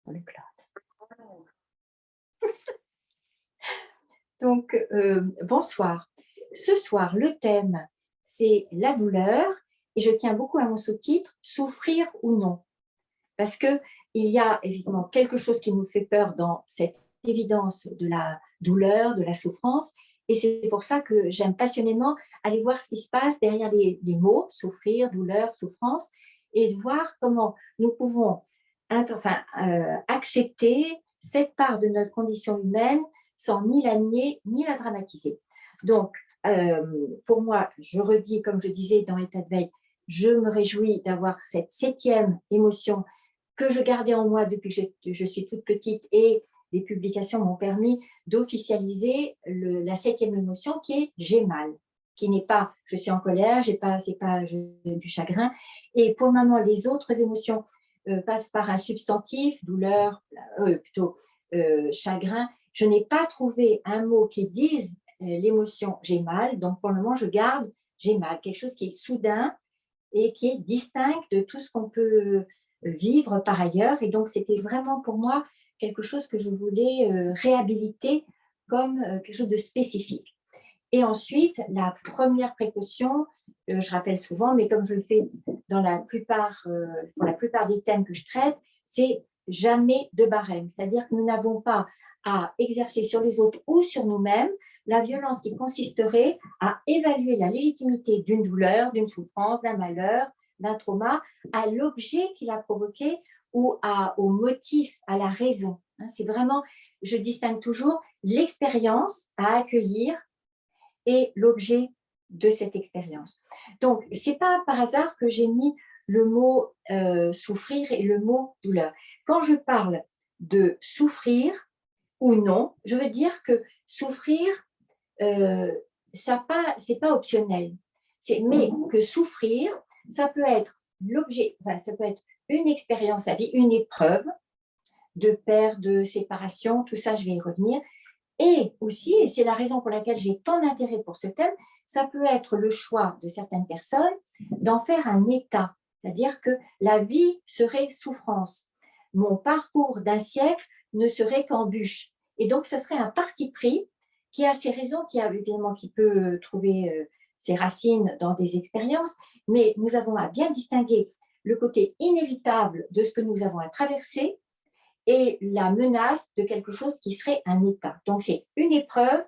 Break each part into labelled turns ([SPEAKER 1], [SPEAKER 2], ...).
[SPEAKER 1] sur le cloud. Donc, bonsoir. Ce soir, le thème, c'est la douleur et je tiens beaucoup à mon sous-titre « Souffrir ou non ». Parce qu'il y a évidemment quelque chose qui nous fait peur dans cette évidence de la douleur, de la souffrance. Et c'est pour ça que j'aime passionnément aller voir ce qui se passe derrière les mots, souffrir, douleur, souffrance, et de voir comment nous pouvons accepter cette part de notre condition humaine sans ni la nier, ni la dramatiser. Donc, pour moi, je redis, comme je disais dans l'état de veille, je me réjouis d'avoir cette 7e émotion que je gardais en moi depuis que je suis toute petite, et les publications m'ont permis d'officialiser la 7e émotion qui est « j'ai mal », qui n'est pas « je suis en colère », c'est pas du chagrin. Et pour le moment, les autres émotions passent par un substantif, douleur, chagrin. Je n'ai pas trouvé un mot qui dise l'émotion « j'ai mal », donc pour le moment, je garde « j'ai mal », quelque chose qui est soudain et qui est distinct de tout ce qu'on peut vivre par ailleurs. Et donc, c'était vraiment pour moi quelque chose que je voulais réhabiliter comme quelque chose de spécifique. Et ensuite, la première précaution, je rappelle souvent, mais comme je le fais dans pour la plupart des thèmes que je traite, c'est jamais de barème. C'est-à-dire que nous n'avons pas à exercer sur les autres ou sur nous-mêmes la violence qui consisterait à évaluer la légitimité d'une douleur, d'une souffrance, d'un malheur, d'un trauma, à l'objet qu'il a provoqué ou au motif, à la raison. C'est vraiment, je distingue toujours l'expérience à accueillir et l'objet de cette expérience. Donc, ce n'est pas par hasard que j'ai mis le mot souffrir et le mot douleur. Quand je parle de souffrir ou non, je veux dire que souffrir, c'est pas optionnel. Mais que souffrir, ça peut être l'objet, ça peut être une expérience à vie, une épreuve de perte, de séparation, tout ça, je vais y revenir. Et aussi, et c'est la raison pour laquelle j'ai tant d'intérêt pour ce thème, ça peut être le choix de certaines personnes d'en faire un état, c'est-à-dire que la vie serait souffrance. Mon parcours d'un siècle ne serait qu'embûche. Et donc, ça serait un parti pris qui a ses raisons, qui peut trouver ses racines dans des expériences, mais nous avons à bien distinguer le côté inévitable de ce que nous avons à traverser et la menace de quelque chose qui serait un état. Donc, c'est une épreuve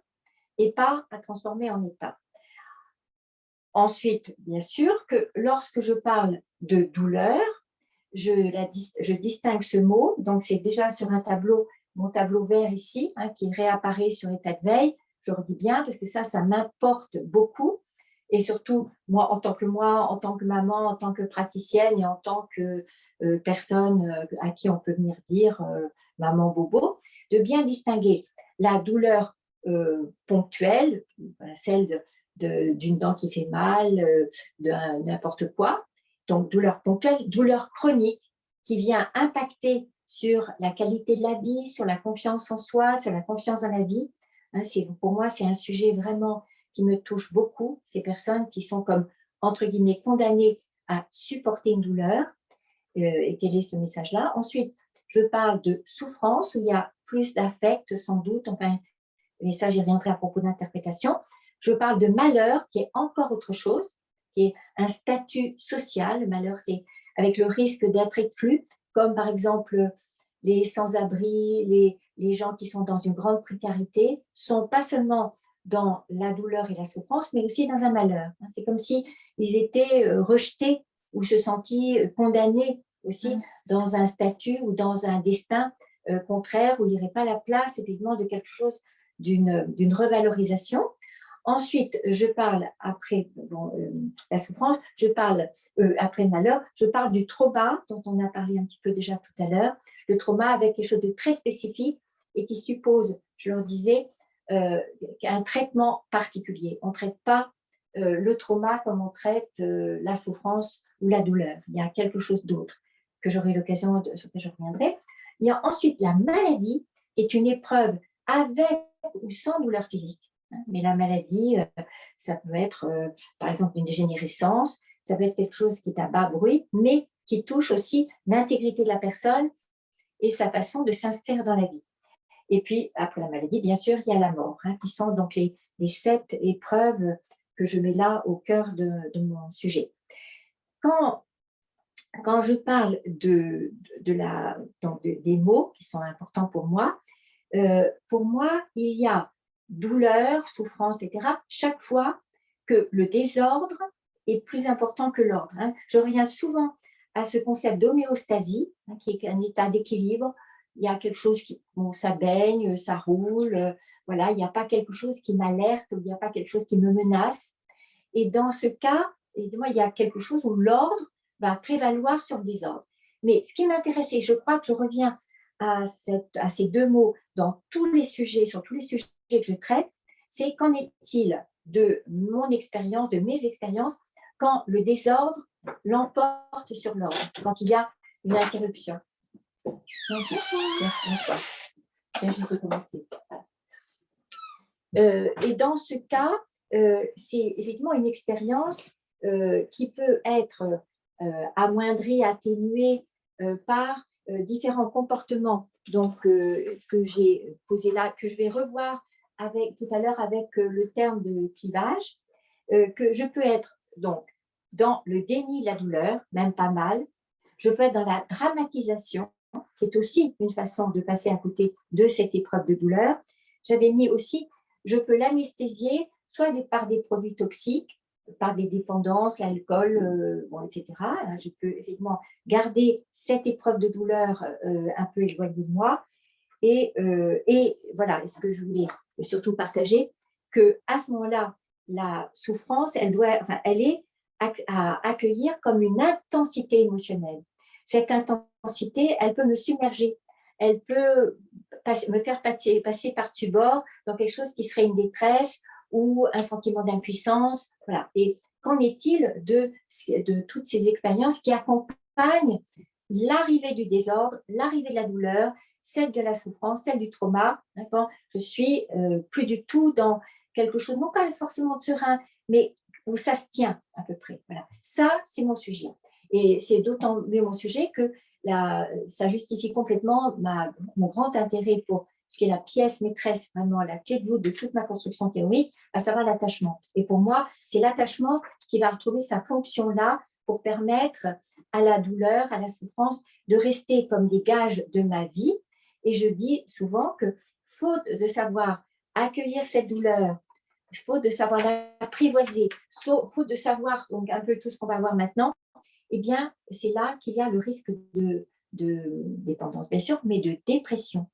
[SPEAKER 1] et pas à transformer en état. Ensuite, bien sûr que lorsque je parle de douleur, je distingue ce mot. Donc, c'est déjà sur un tableau, mon tableau vert ici, qui réapparaît sur l'état de veille. Je redis bien parce que ça m'importe beaucoup. Et surtout, moi, en tant que maman, en tant que praticienne et en tant que personne à qui on peut venir dire maman bobo, de bien distinguer la douleur ponctuelle, celle d'une dent qui fait mal, de n'importe quoi, donc douleur ponctuelle, douleur chronique qui vient impacter sur la qualité de la vie, sur la confiance en soi, sur la confiance dans la vie. Pour moi, c'est un sujet vraiment qui me touche beaucoup, ces personnes qui sont comme, entre guillemets, condamnées à supporter une douleur. Et quel est ce message-là? Ensuite, je parle de souffrance, où il y a plus d'affect, sans doute, enfin, mais ça, j'y reviendrai à propos d'interprétation. Je parle de malheur, qui est encore autre chose, qui est un statut social. Le malheur, c'est avec le risque d'être exclu, comme par exemple les sans-abri, les gens qui sont dans une grande précarité, sont pas seulement dans la douleur et la souffrance, mais aussi dans un malheur. C'est comme s'ils étaient rejetés ou se sentaient condamnés aussi dans un statut ou dans un destin contraire, où il n'y aurait pas la place, évidemment, de quelque chose, d'une revalorisation. Ensuite, je parle, après la souffrance, je parle après le malheur, je parle du trauma, dont on a parlé un petit peu déjà tout à l'heure, le trauma avec quelque chose de très spécifique et qui suppose, je leur disais, un traitement particulier. On ne traite pas le trauma comme on traite la souffrance ou la douleur. Il y a quelque chose d'autre que j'aurai l'occasion, sur lequel je reviendrai. Il y a ensuite la maladie, qui est une épreuve avec ou sans douleur physique. Mais la maladie, ça peut être, par exemple, une dégénérescence, ça peut être quelque chose qui est à bas bruit, mais qui touche aussi l'intégrité de la personne et sa façon de s'inscrire dans la vie. Et puis, après la maladie, bien sûr, il y a la mort, qui sont donc les 7 épreuves que je mets là au cœur de mon sujet. Quand je parle des mots qui sont importants pour moi, il y a douleur, souffrance, etc. chaque fois que le désordre est plus important que l'ordre. Je reviens souvent à ce concept d'homéostasie, qui est un état d'équilibre. Il y a quelque chose qui, bon, ça baigne, ça roule, voilà, il n'y a pas quelque chose qui m'alerte, il n'y a pas quelque chose qui me menace. Et dans ce cas, évidemment, il y a quelque chose où l'ordre va prévaloir sur le désordre. Mais ce qui m'intéressait, je crois que je reviens à ces 2 mots dans tous les sujets, sur tous les sujets que je traite, c'est qu'en est-il de mon expérience, de mes expériences, quand le désordre l'emporte sur l'ordre, quand il y a une interruption. Bonsoir. Je viens juste recommencer. Et dans ce cas, c'est effectivement une expérience qui peut être amoindrie, atténuée par différents comportements que j'ai posés là, que je vais revoir tout à l'heure avec le terme de clivage, que je peux être donc dans le déni de la douleur, même pas mal. Je peux être dans la dramatisation, qui est aussi une façon de passer à côté de cette épreuve de douleur. J'avais mis aussi, je peux l'anesthésier soit par des produits toxiques, par des dépendances, l'alcool, etc. Je peux effectivement garder cette épreuve de douleur un peu éloignée de moi. Et voilà, ce que je voulais surtout partager, qu'à ce moment-là, la souffrance, elle est à accueillir comme une intensité émotionnelle. Cette intensité, elle peut me submerger, elle peut me faire passer par-dessus bord dans quelque chose qui serait une détresse ou un sentiment d'impuissance. Voilà. Et qu'en est-il de toutes ces expériences qui accompagnent l'arrivée du désordre, l'arrivée de la douleur, celle de la souffrance, celle du trauma, quand je suis plus du tout dans quelque chose, non pas forcément de serein, mais où ça se tient à peu près. Voilà. Ça, c'est mon sujet. Et c'est d'autant mieux mon sujet que ça justifie complètement mon grand intérêt pour ce qui est la pièce maîtresse, vraiment la clé de voûte de toute ma construction théorique, à savoir l'attachement. Et pour moi, c'est l'attachement qui va retrouver sa fonction là pour permettre à la douleur, à la souffrance, de rester comme des gages de ma vie. Et je dis souvent que, faute de savoir accueillir cette douleur, faute de savoir l'apprivoiser, faute de savoir donc un peu tout ce qu'on va voir maintenant, eh bien, c'est là qu'il y a le risque de dépendance, bien sûr, mais de dépression.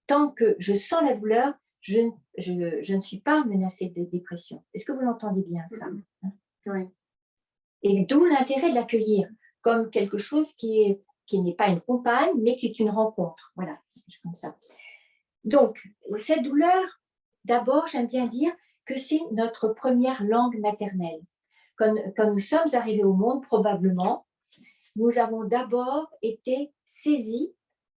[SPEAKER 1] Tant que je sens la douleur, je ne suis pas menacée de dépression. Est-ce que vous l'entendez bien, ça?
[SPEAKER 2] Oui.
[SPEAKER 1] Et d'où l'intérêt de l'accueillir comme quelque chose qui n'est pas une compagne, mais qui est une rencontre. Voilà, c'est comme ça. Donc, cette douleur, d'abord, j'aime bien dire que c'est notre première langue maternelle. Quand nous sommes arrivés au monde, probablement, nous avons d'abord été saisis,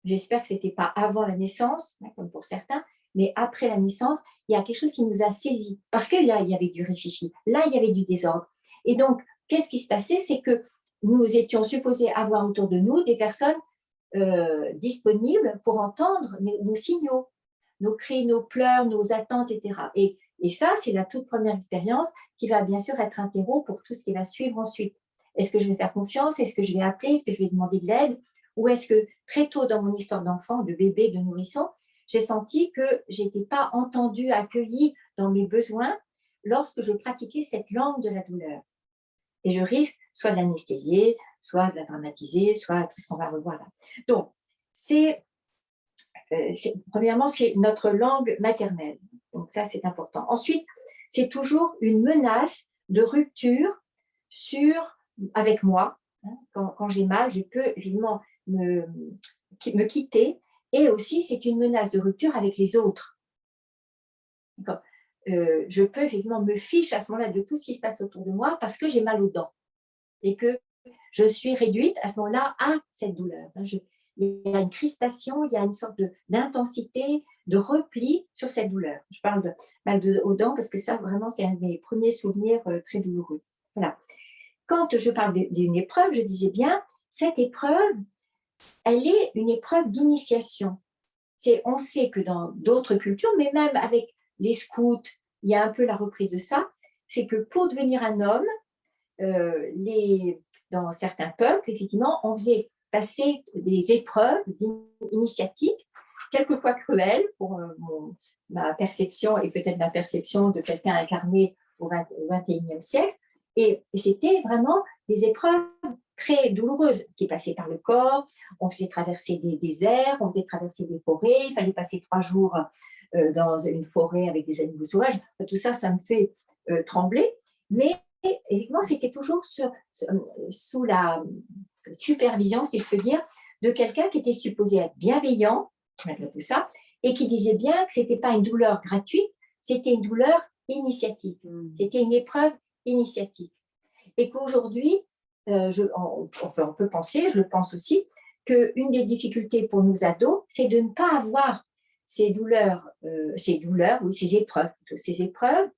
[SPEAKER 1] j'espère que ce n'était pas avant la naissance, comme pour certains, mais après la naissance, il y a quelque chose qui nous a saisis, parce que là, il y avait du réfléchi, là, il y avait du désordre. Et donc, qu'est-ce qui se passait? C'est que nous étions supposés avoir autour de nous des personnes disponibles pour entendre nos signaux, nos cris, nos pleurs, nos attentes, etc. Et ça, c'est la toute première expérience qui va bien sûr être un terreau pour tout ce qui va suivre ensuite. Est-ce que je vais faire confiance? Est-ce que je vais appeler? Est-ce que je vais demander de l'aide? Ou est-ce que très tôt dans mon histoire d'enfant, de bébé, de nourrisson, j'ai senti que je n'étais pas entendue, accueillie dans mes besoins lorsque je pratiquais cette langue de la douleur. Et je risque soit de l'anesthésier, soit de la dramatiser, soit tout ce qu'on va revoir là. Donc, premièrement, c'est notre langue maternelle. Donc ça, c'est important. Ensuite, c'est toujours une menace de rupture avec moi. Quand j'ai mal, je peux évidemment me quitter. Et aussi, c'est une menace de rupture avec les autres. Je peux effectivement me fiche à ce moment-là de tout ce qui se passe autour de moi parce que j'ai mal aux dents et que je suis réduite à ce moment-là à cette douleur. Il y a une crispation, il y a une sorte d'intensité, de repli sur cette douleur. Je parle de mal aux dents parce que ça, vraiment, c'est un de mes premiers souvenirs très douloureux. Voilà. Quand je parle d'une épreuve, je disais bien, cette épreuve, elle est une épreuve d'initiation. On sait que dans d'autres cultures, mais même avec les scouts, il y a un peu la reprise de ça, c'est que pour devenir un homme, dans certains peuples, effectivement, on faisait passer des épreuves initiatiques, quelquefois cruelles pour ma perception et peut-être la perception de quelqu'un incarné au XXIe siècle. Et c'était vraiment des épreuves très douloureuses qui passaient par le corps. On faisait traverser des déserts, on faisait traverser des forêts, il fallait passer 3 jours dans une forêt avec des animaux sauvages. Tout ça, ça me fait trembler. Mais évidemment, c'était toujours sous la supervision, si je peux dire, de quelqu'un qui était supposé être bienveillant, malgré tout ça, et qui disait bien que ce n'était pas une douleur gratuite, c'était une douleur initiatique. C'était une épreuve initiatique. Et qu'aujourd'hui, on peut penser, je le pense aussi, qu'une des difficultés pour nos ados, c'est de ne pas avoir ces douleurs, ou ces épreuves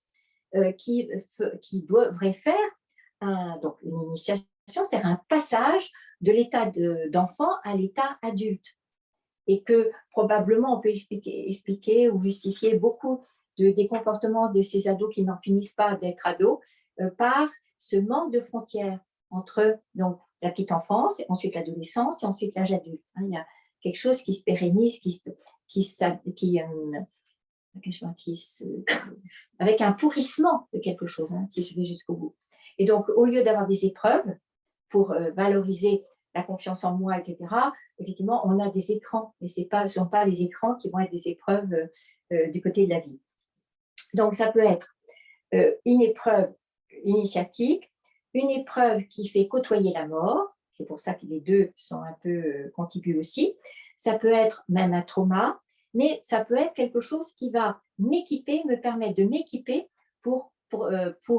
[SPEAKER 1] qui devraient faire donc une initiation, c'est un passage de l'état d'enfant à l'état adulte. Et que probablement on peut expliquer ou justifier beaucoup des comportements de ces ados qui n'en finissent pas d'être ados par ce manque de frontières entre donc, la petite enfance, et ensuite l'adolescence et ensuite l'âge adulte. Il y a quelque chose qui se pérennise, avec un pourrissement de quelque chose, si je vais jusqu'au bout. Et donc, au lieu d'avoir des épreuves pour valoriser la confiance en moi, etc., effectivement, on a des écrans, et ce ne sont pas les écrans qui vont être des épreuves du côté de la vie. Donc, ça peut être une épreuve initiatique, une épreuve qui fait côtoyer la mort, c'est pour ça que les deux sont un peu contigus aussi. Ça peut être même un trauma, mais ça peut être quelque chose qui va me permettre de m'équiper pour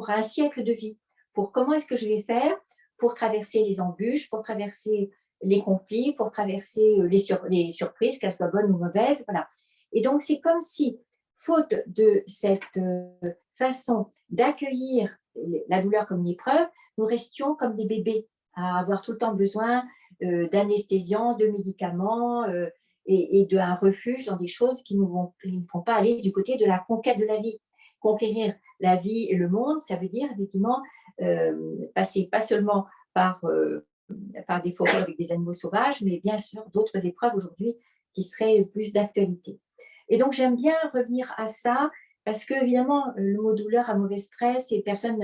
[SPEAKER 1] un siècle de vie. Pour comment est-ce que je vais faire pour traverser les embûches, pour traverser les conflits, pour traverser les surprises, qu'elles soient bonnes ou mauvaises. Voilà. Et donc, c'est comme si, faute de cette façon d'accueillir la douleur comme une épreuve, nous restions comme des bébés à avoir tout le temps besoin d'anesthésiants, de médicaments et d'un refuge dans des choses qui ne font pas aller du côté de la conquête de la vie. Conquérir la vie et le monde, ça veut dire effectivement passer pas seulement par des forêts avec des animaux sauvages, mais bien sûr d'autres épreuves aujourd'hui qui seraient plus d'actualité. Et donc j'aime bien revenir à ça parce que évidemment le mot douleur a mauvaise presse et personne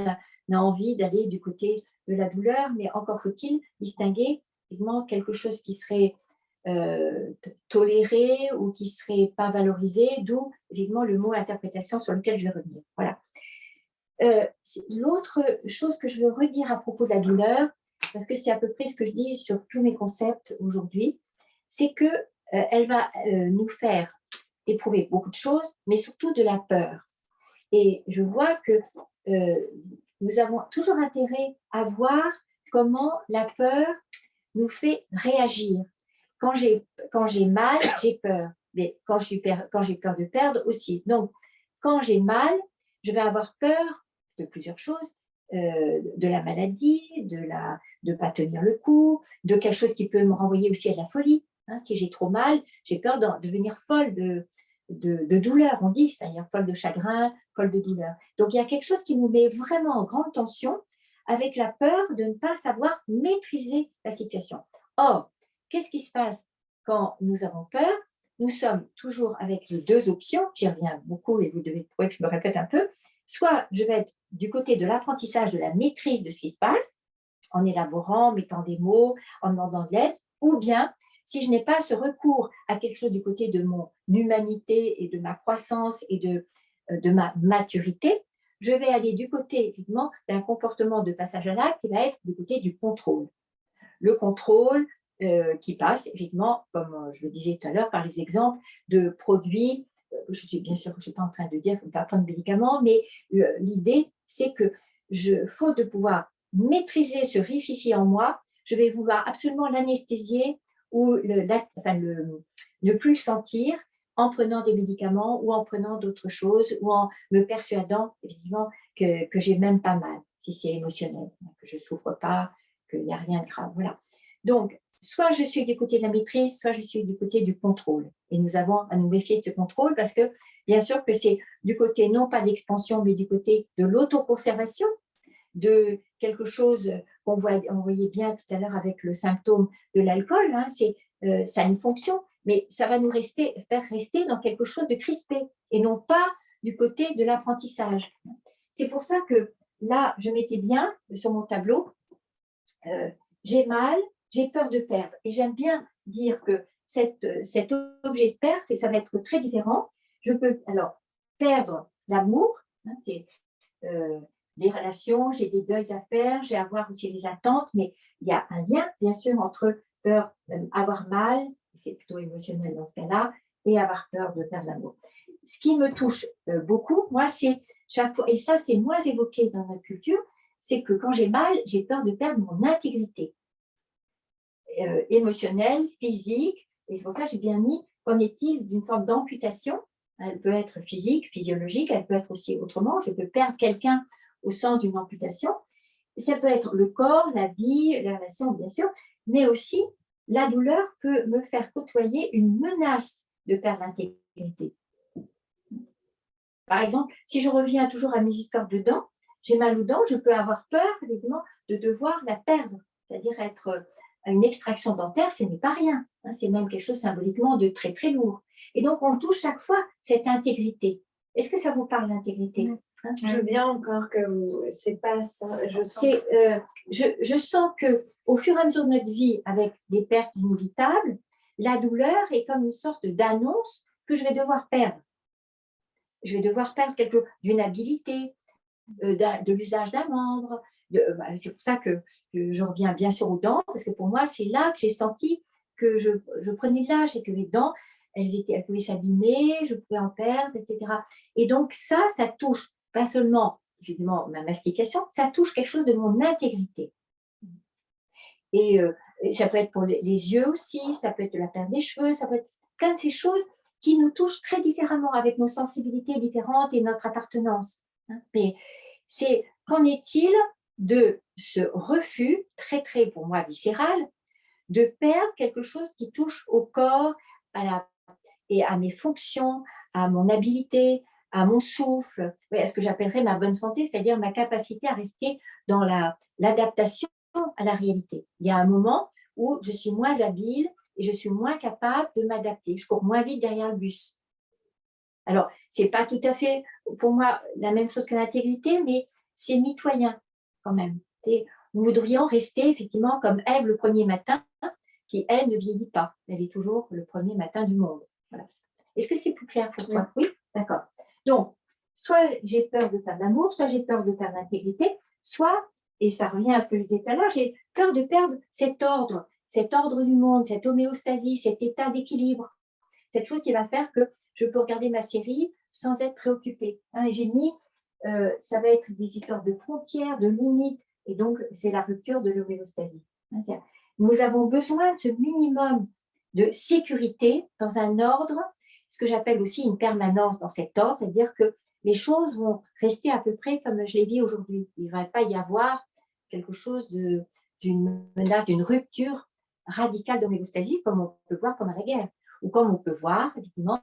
[SPEAKER 1] n'a envie d'aller du côté de la douleur, mais encore faut-il distinguer effectivement quelque chose qui serait toléré ou qui serait pas valorisé, d'où évidemment le mot interprétation sur lequel je vais revenir. Voilà. L'autre chose que je veux redire à propos de la douleur, parce que c'est à peu près ce que je dis sur tous mes concepts aujourd'hui, c'est que elle va nous faire éprouver beaucoup de choses, mais surtout de la peur. Et je vois que nous avons toujours intérêt à voir comment la peur nous fait réagir. Quand j'ai mal, j'ai peur. Mais quand j'ai peur de perdre aussi. Donc, quand j'ai mal, je vais avoir peur de plusieurs choses, de la maladie, de ne pas tenir le coup, de quelque chose qui peut me renvoyer aussi à la folie. Si j'ai trop mal, j'ai peur de devenir folle de douleur, on dit, c'est-à-dire folle de chagrin, folle de douleur. Donc, il y a quelque chose qui nous met vraiment en grande tension avec la peur de ne pas savoir maîtriser la situation. Or, qu'est-ce qui se passe quand nous avons peur? Nous sommes toujours avec les deux options, j'y reviens beaucoup et vous devez trouver que je me répète un peu. Soit je vais être du côté de l'apprentissage de la maîtrise de ce qui se passe, en élaborant, en mettant des mots, en demandant de l'aide, ou bien si je n'ai pas ce recours à quelque chose du côté de mon humanité et de ma croissance et de ma maturité, je vais aller du côté, évidemment, d'un comportement de passage à l'acte qui va être du côté du contrôle. Le contrôle qui passe, évidemment, comme je le disais tout à l'heure, par les exemples de produits. Bien sûr, je ne suis pas en train de dire qu'il ne faut pas prendre de médicaments, mais l'idée, c'est que, faute de pouvoir maîtriser ce rififi en moi, je vais vouloir absolument l'anesthésier ou ne plus le sentir en prenant des médicaments ou en prenant d'autres choses ou en me persuadant, évidemment, que j'ai même pas mal, si c'est émotionnel, que je ne souffre pas, qu'il n'y a rien de grave. Voilà. Donc, soit je suis du côté de la maîtrise, soit je suis du côté du contrôle. Et nous avons à nous méfier de ce contrôle parce que, bien sûr, que c'est du côté non pas de l'expansion, mais du côté de l'autoconservation, de quelque chose on voyait bien tout à l'heure avec le symptôme de l'alcool, hein, ça a une fonction, mais ça va nous faire rester dans quelque chose de crispé et non pas du côté de l'apprentissage. C'est pour ça que là, je mettais bien sur mon tableau, j'ai mal, j'ai peur de perdre. Et j'aime bien dire que cet objet de perte, et ça va être très différent, je peux alors perdre l'amour, hein, c'est les relations, j'ai des deuils à faire, j'ai à voir aussi les attentes, mais il y a un lien, bien sûr, entre peur avoir mal, c'est plutôt émotionnel dans ce cas-là, et avoir peur de perdre l'amour. Ce qui me touche beaucoup, moi, c'est chaque fois, et ça, c'est moins évoqué dans notre culture, c'est que quand j'ai mal, j'ai peur de perdre mon intégrité émotionnelle, physique, et c'est pour ça que j'ai bien mis, qu'en est-il d'une forme d'amputation? Elle peut être physique, physiologique, elle peut être aussi autrement, je peux perdre quelqu'un au sens d'une amputation. Ça peut être le corps, la vie, les relations, bien sûr, mais aussi la douleur peut me faire côtoyer une menace de perdre l'intégrité. Par exemple, si je reviens toujours à mes histoires de dents, j'ai mal aux dents, je peux avoir peur, évidemment, de devoir la perdre, c'est-à-dire être à une extraction dentaire, ce n'est pas rien, hein, c'est même quelque chose symboliquement de très très lourd. Et donc, on touche chaque fois cette intégrité. Est-ce que ça vous parle, l'intégrité?
[SPEAKER 2] Je veux bien encore que c'est pas ça.
[SPEAKER 1] Je sens que au fur et à mesure de notre vie, avec des pertes inévitables, la douleur est comme une sorte d'annonce que je vais devoir perdre. Je vais devoir perdre quelque chose d'une habilité, de l'usage d'un membre. C'est pour ça que je reviens bien sûr aux dents, parce que pour moi, c'est là que j'ai senti que je prenais de l'âge et que les dents, elles pouvaient s'abîmer, je pouvais en perdre, etc. Et donc ça touche pas seulement, évidemment, ma mastication, ça touche quelque chose de mon intégrité. Et ça peut être pour les yeux aussi, ça peut être la perte des cheveux, ça peut être plein de ces choses qui nous touchent très différemment avec nos sensibilités différentes et notre appartenance. Mais qu'en est-il de ce refus, très très pour moi viscéral, de perdre quelque chose qui touche au corps et à mes fonctions, à mon habilité, à mon souffle, à ce que j'appellerais ma bonne santé, c'est-à-dire ma capacité à rester dans l'adaptation à la réalité. Il y a un moment où je suis moins habile et je suis moins capable de m'adapter. Je cours moins vite derrière le bus. Alors, ce n'est pas tout à fait, pour moi, la même chose que l'intégrité, mais c'est mitoyen quand même. Nous voudrions rester effectivement comme Ève le premier matin, qui, elle, ne vieillit pas. Elle est toujours le premier matin du monde. Voilà. Est-ce que c'est plus clair pour toi? Oui, d'accord. Donc, soit j'ai peur de perdre l'amour, soit j'ai peur de perdre l'intégrité, soit, et ça revient à ce que je disais tout à l'heure, j'ai peur de perdre cet ordre du monde, cette homéostasie, cet état d'équilibre, cette chose qui va faire que je peux regarder ma série sans être préoccupée. Et j'ai mis, ça va être des histoires de frontières, de limites, et donc c'est la rupture de l'homéostasie. Nous avons besoin de ce minimum de sécurité dans un ordre, ce que j'appelle aussi une permanence dans cet ordre, c'est-à-dire que les choses vont rester à peu près comme je l'ai dit aujourd'hui. Il ne va pas y avoir quelque chose d'une menace, d'une rupture radicale d'homéostasie, comme on peut voir pendant la guerre, ou comme on peut voir, effectivement,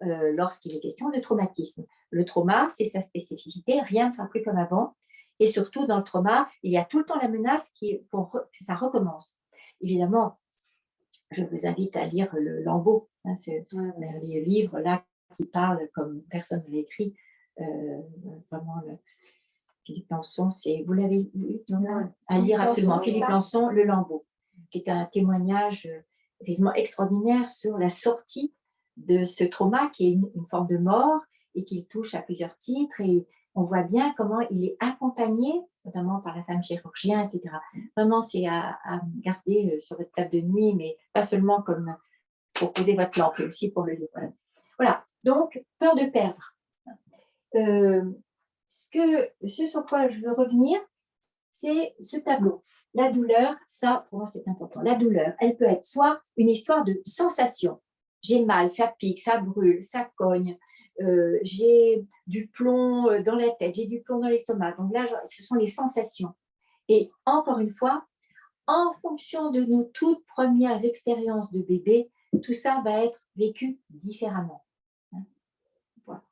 [SPEAKER 1] lorsqu'il est question de traumatisme. Le trauma, c'est sa spécificité, rien ne sera plus comme avant. Et surtout, dans le trauma, il y a tout le temps la menace que ça recommence. Évidemment, je vous invite à lire le Lambeau, ce livre-là qui parle, comme personne ne l'a écrit, vraiment, Philippe Lançon, vous l'avez lu? À lire absolument. Philippe Lançon, Le Lambeau, qui est un témoignage évidemment extraordinaire sur la sortie de ce trauma qui est une forme de mort et qui touche à plusieurs titres, et on voit bien comment il est accompagné, notamment par la femme chirurgien, etc. Vraiment, c'est à garder sur votre table de nuit, mais pas seulement comme pour poser votre lampe, mais aussi pour le lire. Voilà. Donc, peur de perdre. Ce sur quoi je veux revenir, c'est ce tableau. La douleur, ça, pour moi, c'est important. La douleur, elle peut être soit une histoire de sensation. J'ai mal, ça pique, ça brûle, ça cogne. J'ai du plomb dans la tête, j'ai du plomb dans l'estomac. Donc là, ce sont les sensations. Et encore une fois, en fonction de nos toutes premières expériences de bébé, tout ça va être vécu différemment. Voilà.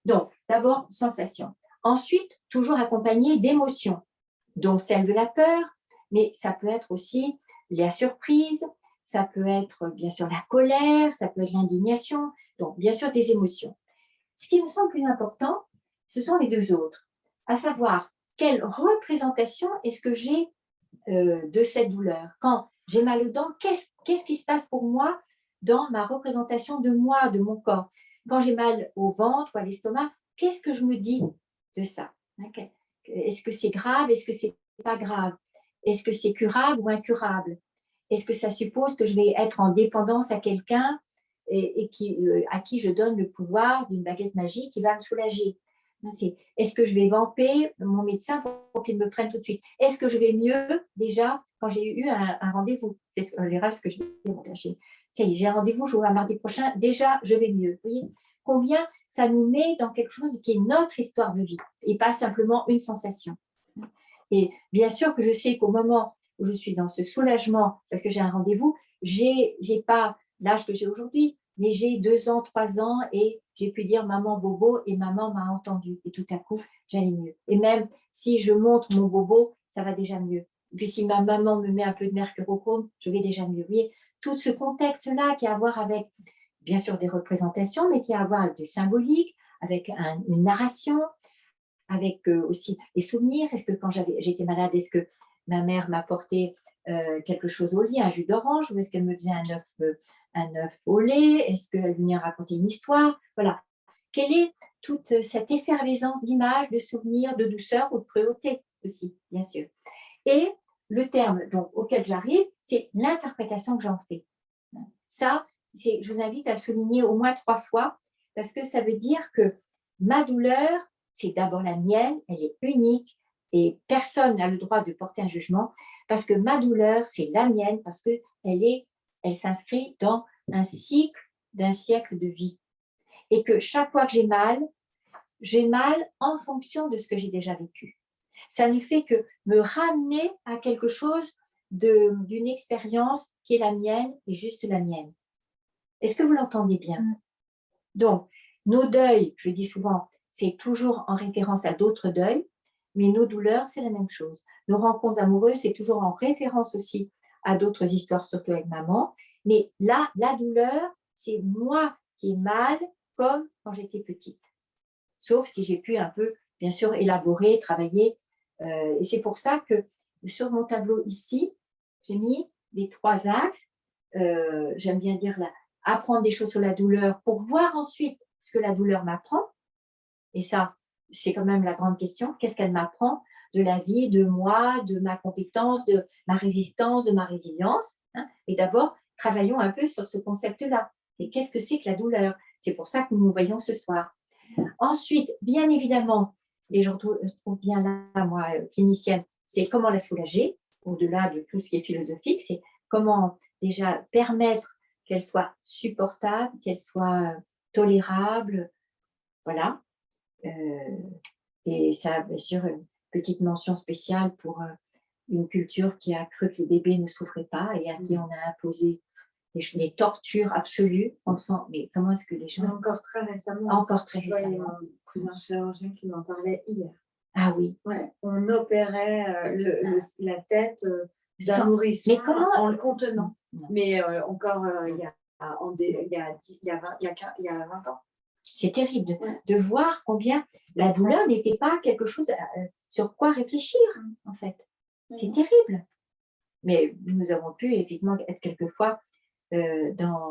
[SPEAKER 1] Donc, d'abord, sensation. Ensuite, toujours accompagné d'émotions. Donc, celle de la peur, mais ça peut être aussi la surprise, ça peut être bien sûr la colère, ça peut être l'indignation, donc bien sûr des émotions. Ce qui me semble plus important, ce sont les deux autres, à savoir quelle représentation est-ce que j'ai de cette douleur. Quand j'ai mal aux dents, qu'est-ce qui se passe pour moi dans ma représentation de moi, de mon corps? Quand j'ai mal au ventre ou à l'estomac, qu'est-ce que je me dis de ça? Okay. Est-ce que c'est grave? Est-ce que c'est pas grave? Est-ce que c'est curable ou incurable? Est-ce que ça suppose que je vais être en dépendance à quelqu'un à qui je donne le pouvoir d'une baguette magique qui va me soulager? Est-ce que je vais vamper mon médecin pour qu'il me prenne tout de suite? Est-ce que je vais mieux déjà quand j'ai eu un rendez-vous? C'est en général ce que je dis. Ça y est, j'ai un rendez-vous, je vous vois mardi prochain, déjà je vais mieux. Vous voyez combien ça nous met dans quelque chose qui est notre histoire de vie et pas simplement une sensation. Et bien sûr que je sais qu'au moment où je suis dans ce soulagement, parce que j'ai un rendez-vous, j'ai pas l'âge que j'ai aujourd'hui, mais j'ai 2 ans, 3 ans et j'ai pu dire maman bobo et maman m'a entendu. Et tout à coup, j'allais mieux. Et même si je montre mon bobo, ça va déjà mieux. Et puis si ma maman me met un peu de mercurochrome, je vais déjà mieux. Vous voyez, tout ce contexte-là qui a à voir avec, bien sûr, des représentations, mais qui a à voir avec du symbolique, avec une narration, avec aussi les souvenirs. Est-ce que quand j'étais malade, est-ce que ma mère m'apportait quelque chose au lit, un jus d'orange, ou est-ce qu'elle me faisait un œuf au lait? Est-ce qu'elle venait raconter une histoire? Voilà. Quelle est toute cette effervescence d'images, de souvenirs, de douceur ou de cruauté aussi, bien sûr. Et le terme donc, auquel j'arrive, c'est l'interprétation que j'en fais. Ça, je vous invite à le souligner au moins 3 fois, parce que ça veut dire que ma douleur, c'est d'abord la mienne, elle est unique, et personne n'a le droit de porter un jugement, parce que ma douleur, c'est la mienne, parce qu'elle s'inscrit dans un cycle d'un siècle de vie. Et que chaque fois que j'ai mal en fonction de ce que j'ai déjà vécu. Ça ne fait que me ramener à quelque chose d'une expérience qui est la mienne et juste la mienne. Est-ce que vous l'entendez bien? Donc, nos deuils, je le dis souvent, c'est toujours en référence à d'autres deuils, mais nos douleurs, c'est la même chose. Nos rencontres amoureuses, c'est toujours en référence aussi à d'autres histoires, surtout avec maman. Mais là, la douleur, c'est moi qui ai mal, comme quand j'étais petite. Sauf si j'ai pu un peu, bien sûr, élaborer, travailler. Et c'est pour ça que sur mon tableau ici, j'ai mis les 3 axes. J'aime bien dire là, apprendre des choses sur la douleur pour voir ensuite ce que la douleur m'apprend. Et ça, c'est quand même la grande question. Qu'est-ce qu'elle m'apprend de la vie, de moi, de ma compétence, de ma résistance, de ma résilience, hein? Et d'abord, travaillons un peu sur ce concept-là. Et qu'est-ce que c'est que la douleur? C'est pour ça que nous nous voyons ce soir. Ensuite, bien évidemment, et je trouve bien là, moi, clinicienne, c'est comment la soulager, au-delà de tout ce qui est philosophique, c'est comment déjà permettre qu'elle soit supportable, qu'elle soit tolérable, voilà. Et ça, bien sûr, une petite mention spéciale pour une culture qui a cru que les bébés ne souffraient pas et à qui on a imposé des tortures absolues, pensant, mais comment est-ce que les gens...
[SPEAKER 2] Encore très récemment.
[SPEAKER 1] Encore très
[SPEAKER 2] Je voyais
[SPEAKER 1] récemment.
[SPEAKER 2] mon cousin chirurgien qui m'en parlait hier.
[SPEAKER 1] Ah oui.
[SPEAKER 2] Ouais, on opérait la tête d'un
[SPEAKER 1] Sans...
[SPEAKER 2] nourrisson
[SPEAKER 1] Mais comment...
[SPEAKER 2] en le contenant.
[SPEAKER 1] Non.
[SPEAKER 2] Mais encore il y a 20 ans.
[SPEAKER 1] C'est terrible de voir combien la douleur n'était pas quelque chose sur quoi réfléchir, en fait. C'est terrible. Mais nous avons pu effectivement être quelquefois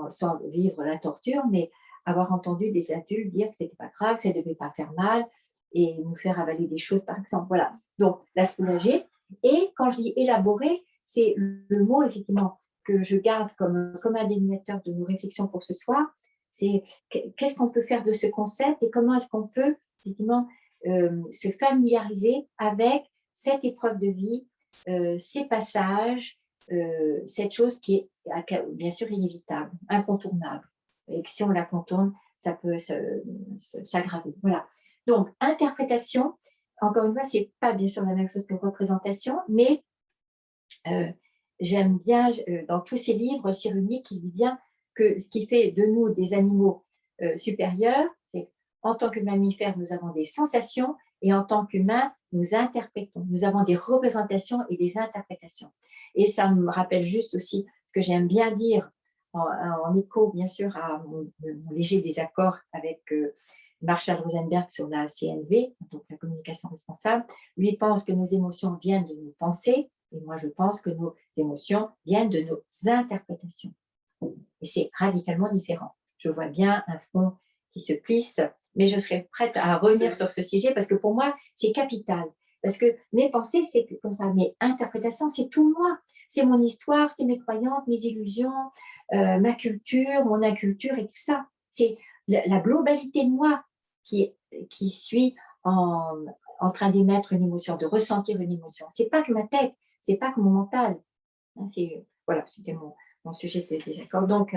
[SPEAKER 1] sans vivre la torture, mais avoir entendu des adultes dire que c'était pas grave, que ça ne devait pas faire mal et nous faire avaler des choses, par exemple. Voilà. Donc, la soulager. Et quand je dis élaborer, c'est le mot, effectivement, que je garde comme un dénominateur de nos réflexions pour ce soir. C'est qu'est-ce qu'on peut faire de ce concept et comment est-ce qu'on peut, effectivement, se familiariser avec cette épreuve de vie, ces passages, cette chose qui est bien sûr inévitable, incontournable, et que si on la contourne, ça peut s'aggraver. Voilà. Donc, interprétation, encore une fois, ce n'est pas bien sûr la même chose que représentation, mais j'aime bien, dans tous ces livres, Cyrulnik, il dit bien que ce qui fait de nous des animaux supérieurs, c'est qu'en tant que mammifères, nous avons des sensations et en tant qu'humains, nous interprétons. Nous avons des représentations et des interprétations. Et ça me rappelle juste aussi ce que j'aime bien dire en écho, bien sûr, à mon léger désaccord avec Marshall Rosenberg sur la CNV, donc la communication responsable. Lui pense que nos émotions viennent de nos pensées, et moi je pense que nos émotions viennent de nos interprétations. Et c'est radicalement différent. Je vois bien un fond qui se plisse, mais je serais prête à revenir sur ce sujet parce que pour moi, c'est capital. Parce que mes pensées, c'est comme ça, mes interprétations, c'est tout moi. C'est mon histoire, c'est mes croyances, mes illusions, ma culture, mon inculture et tout ça. C'est la globalité de moi qui suis en train d'émettre une émotion, de ressentir une émotion. C'est pas que ma tête, c'est pas que mon mental. Voilà, c'était mon sujet de désaccord. Donc,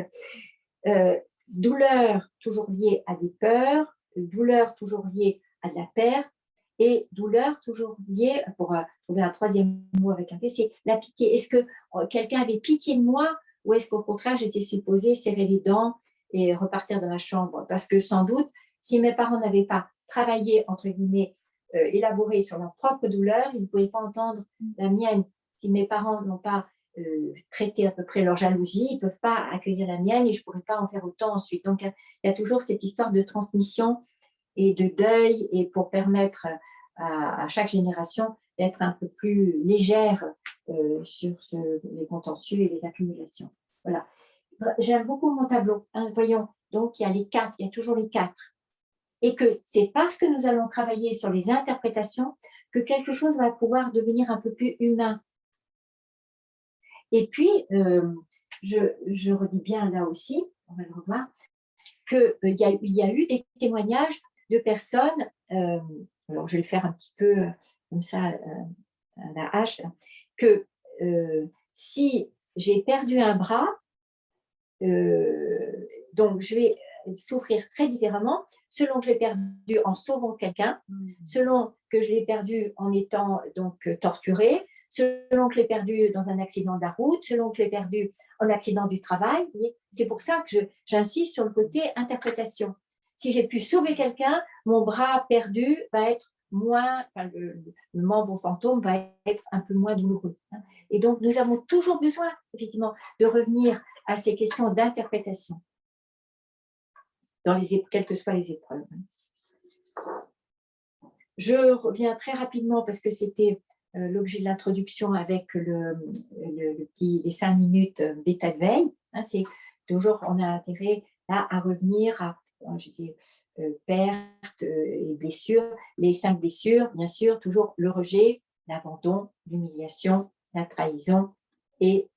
[SPEAKER 1] douleur toujours liée à des peurs, douleur toujours liée à de la perte, et douleur toujours liée, pour trouver un troisième mot avec un P, c'est la pitié. Est-ce que quelqu'un avait pitié de moi ou est-ce qu'au contraire, j'étais supposée serrer les dents et repartir dans la chambre? Parce que sans doute, si mes parents n'avaient pas travaillé, entre guillemets, élaboré sur leur propre douleur, ils ne pouvaient pas entendre la mienne. Si mes parents n'ont pas traiter à peu près leur jalousie, ils ne peuvent pas accueillir la mienne et je ne pourrais pas en faire autant ensuite. Donc, il y a toujours cette histoire de transmission et de deuil et pour permettre à chaque génération d'être un peu plus légère sur les contentieux et les accumulations. Voilà. J'aime beaucoup mon tableau. Hein, voyons, donc il y a les quatre, il y a toujours les quatre. Et que c'est parce que nous allons travailler sur les interprétations que quelque chose va pouvoir devenir un peu plus humain. Et puis, je redis bien là aussi, on va le revoir, qu'il y a eu des témoignages de personnes, alors je vais le faire un petit peu comme ça à la hache, que si j'ai perdu un bras, donc je vais souffrir très différemment selon que je l'ai perdu en sauvant quelqu'un, selon que je l'ai perdu en étant donc torturée, selon que je l'ai perdu dans un accident de la route, selon que je l'ai perdu en accident du travail. C'est pour ça que j'insiste sur le côté interprétation. Si j'ai pu sauver quelqu'un, mon bras perdu va être moins, enfin, le membre fantôme va être un peu moins douloureux. Et donc, nous avons toujours besoin, effectivement, de revenir à ces questions d'interprétation, quelles que soient les épreuves. Je reviens très rapidement parce que c'était l'objet de l'introduction avec les 5 minutes d'état de veille. C'est toujours, on a intérêt là à revenir à, je sais, perte et blessures. Les 5 blessures, bien sûr, toujours le rejet, l'abandon, l'humiliation, la trahison et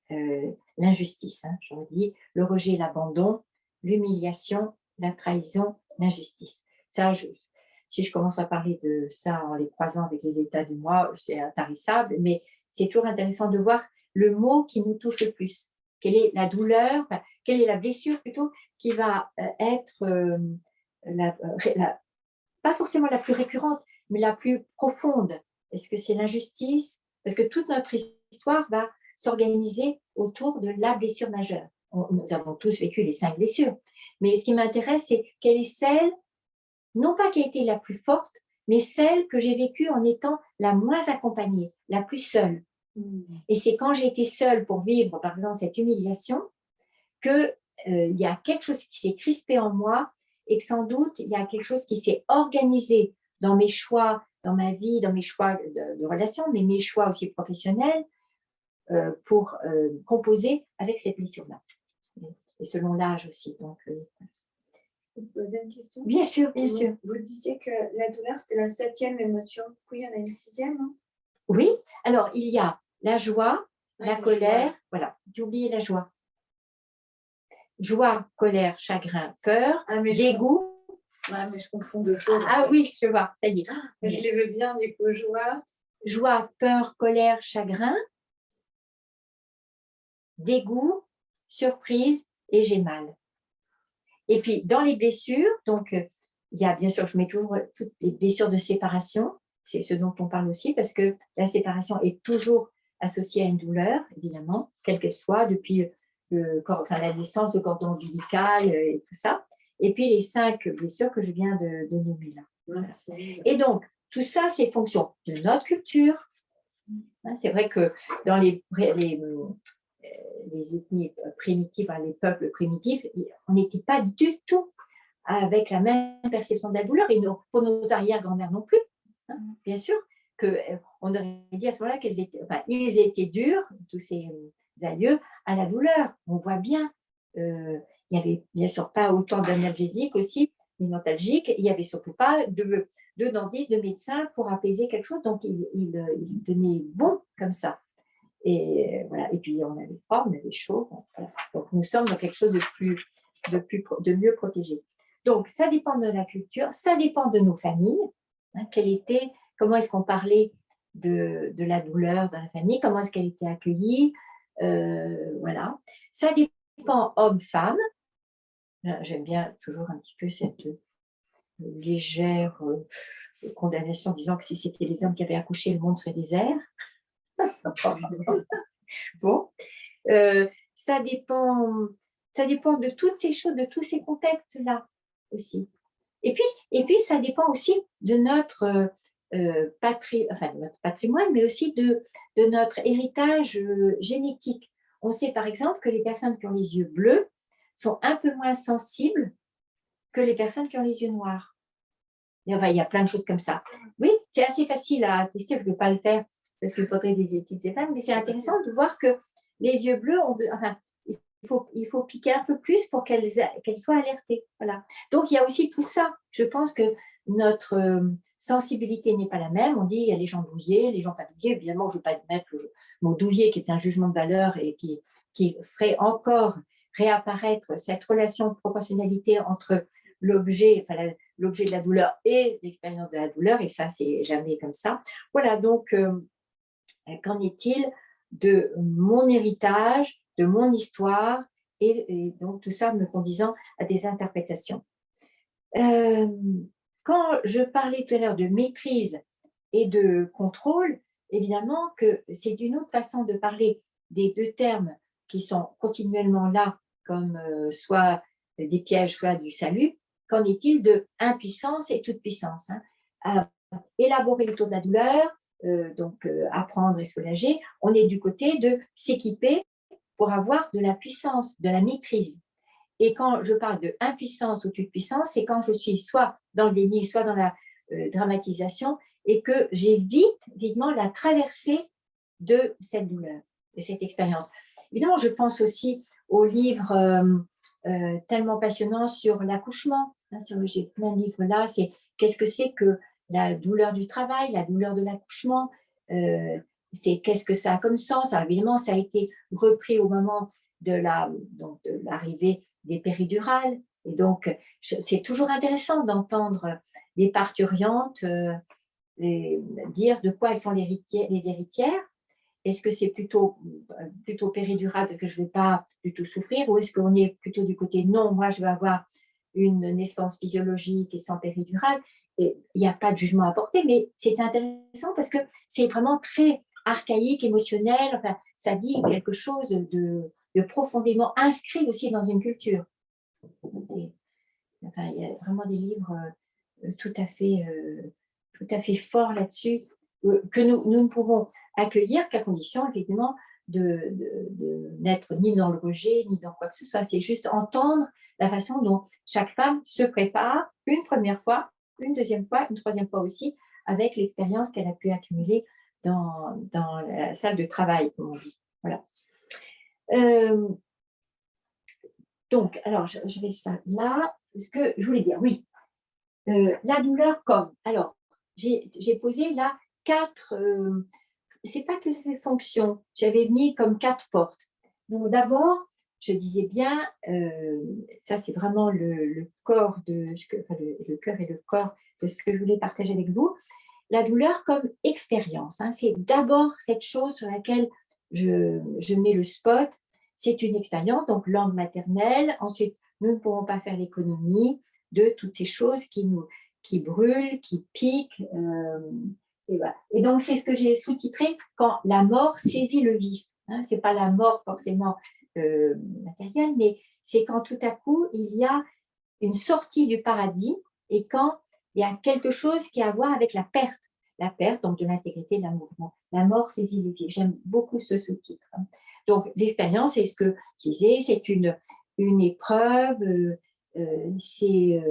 [SPEAKER 1] l'injustice. Je redis, le rejet, l'abandon, l'humiliation, la trahison, l'injustice. Ça, si je commence à parler de ça en les croisant avec les états du moi, c'est intarissable, mais c'est toujours intéressant de voir le mot qui nous touche le plus. Quelle est la douleur, quelle est la blessure plutôt, qui va être pas forcément la plus récurrente, mais la plus profonde. Est-ce que c'est l'injustice? Parce que toute notre histoire va s'organiser autour de la blessure majeure. Nous avons tous vécu les 5 blessures. Mais ce qui m'intéresse, c'est quelle est celle, non pas qui a été la plus forte, mais celle que j'ai vécue en étant la moins accompagnée, la plus seule. Et c'est quand j'ai été seule pour vivre, par exemple, cette humiliation, qu'il y a quelque chose qui s'est crispé en moi et que sans doute, il y a quelque chose qui s'est organisé dans mes choix, dans ma vie, dans mes choix de relations, mais mes choix aussi professionnels pour composer avec cette blessure-là. Et selon l'âge aussi. Donc,
[SPEAKER 2] vous poser une question?
[SPEAKER 1] Bien sûr, bien sûr.
[SPEAKER 2] Vous disiez que la douleur, c'était la 7e émotion. Oui, il y en a une 6e, hein?
[SPEAKER 1] Oui, alors il y a la joie, la colère, voilà, j'ai oublié la joie. Joie, colère, chagrin, cœur, dégoût.
[SPEAKER 2] Ouais, mais je confonds 2 choses.
[SPEAKER 1] Ah oui, je vois, ça y est.
[SPEAKER 2] Je les veux bien, du coup, joie.
[SPEAKER 1] Joie, peur, colère, chagrin, dégoût, surprise et j'ai mal. Et puis, dans les blessures, donc, il y a bien sûr, je mets toujours toutes les blessures de séparation, c'est ce dont on parle aussi, parce que la séparation est toujours associées à une douleur, évidemment, quelle qu'elle soit, depuis la naissance, le cordon ombilical et tout ça. Et puis les 5 blessures que je viens de nommer là. Voilà. Et donc, tout ça, c'est fonction de notre culture. C'est vrai que dans les ethnies primitives, les peuples primitifs, on n'était pas du tout avec la même perception de la douleur, et pour nos arrière-grand-mères non plus, bien sûr, qu'on aurait dit à ce moment-là ils étaient durs, tous ces aïeux, à la douleur. On voit bien, il n'y avait bien sûr pas autant d'analgésiques aussi, ni nostalgiques, il n'y avait surtout pas de dentistes, de médecins pour apaiser quelque chose, donc ils tenaient bon comme ça. Et voilà. Et puis on avait froid, on avait chaud, voilà. Donc nous sommes dans quelque chose de mieux protégé. Donc ça dépend de la culture, ça dépend de nos familles, comment est-ce qu'on parlait de la douleur dans la famille, comment est-ce qu'elle était accueillie, voilà. Ça dépend homme-femme. J'aime bien toujours un petit peu cette légère condamnation, disant que si c'était les hommes qui avaient accouché, le monde serait désert. Bon, ça dépend de toutes ces choses, de tous ces contextes-là aussi. Et puis, ça dépend aussi de notre patrimoine, mais aussi de notre héritage génétique. On sait par exemple que les personnes qui ont les yeux bleus sont un peu moins sensibles que les personnes qui ont les yeux noirs. Et enfin, il y a plein de choses comme ça. Oui, c'est assez facile à tester, je ne vais pas le faire parce qu'il faudrait des études épanes, mais c'est intéressant de voir que les yeux bleus, il faut piquer un peu plus pour qu'elles soient alertées. Voilà. Donc, il y a aussi tout ça. Je pense que notre sensibilité n'est pas la même. On dit il y a les gens douillés, les gens pas douillés. Évidemment, je ne veux pas mettre le mot douillet qui est un jugement de valeur et qui ferait encore réapparaître cette relation de proportionnalité entre l'objet de la douleur et l'expérience de la douleur, et ça, c'est jamais comme ça. Voilà, donc, qu'en est-il de mon héritage, de mon histoire, et donc tout ça me conduisant à des interprétations. Quand je parlais tout à l'heure de maîtrise et de contrôle, évidemment que c'est une autre façon de parler des deux termes qui sont continuellement là, comme soit des pièges, soit du salut. Qu'en est-il de impuissance et toute puissance, élaborer autour de la douleur, apprendre et soulager, on est du côté de s'équiper pour avoir de la puissance, de la maîtrise. Et quand je parle de impuissance ou toute puissance, c'est quand je suis soit dans le déni, soit dans la dramatisation, et que j'évite vitement la traversée de cette douleur, de cette expérience. Évidemment, je pense aussi aux livres tellement passionnants sur l'accouchement. J'ai plein de livres là. C'est qu'est-ce que c'est que la douleur du travail, la douleur de l'accouchement, c'est qu'est-ce que ça a comme sens. Alors évidemment, ça a été repris au moment de l'arrivée des péridurales. Et donc, c'est toujours intéressant d'entendre des parturientes dire de quoi elles sont les héritières. Est-ce que c'est plutôt péridural parce que je ne vais pas du tout souffrir, ou est-ce qu'on est plutôt du côté non, moi je vais avoir une naissance physiologique et sans péridurale, et il n'y a pas de jugement à porter, mais c'est intéressant parce que c'est vraiment très archaïque, émotionnel, enfin, ça dit quelque chose de profondément inscrit aussi dans une culture. Enfin, il y a vraiment des livres tout à fait forts là-dessus, que nous ne pouvons accueillir qu'à condition, effectivement, de n'être ni dans le rejet, ni dans quoi que ce soit. C'est juste entendre la façon dont chaque femme se prépare une première fois, une deuxième fois, une troisième fois aussi, avec l'expérience qu'elle a pu accumuler dans la salle de travail, comme on dit. Voilà. Donc, alors, je vais ça là. Ce que je voulais dire, oui. La douleur comme. Alors, j'ai posé là 4, c'est pas tout à fait fonction, j'avais mis comme 4 portes. Donc d'abord, je disais bien, ça c'est vraiment le corps le cœur et le corps de ce que je voulais partager avec vous. La douleur comme expérience, c'est d'abord cette chose sur laquelle je mets le spot, c'est une expérience, donc langue maternelle. Ensuite, nous ne pourrons pas faire l'économie de toutes ces choses qui brûlent, qui piquent, Et, voilà. Et donc, c'est ce que j'ai sous-titré quand la mort saisit le vif. Hein, ce n'est pas la mort forcément matérielle, mais c'est quand tout à coup, il y a une sortie du paradis et quand il y a quelque chose qui a à voir avec la perte donc de l'intégrité d'un mouvement. La mort saisit le vif. J'aime beaucoup ce sous-titre. Donc, l'expérience, c'est ce que je disais, c'est une épreuve, c'est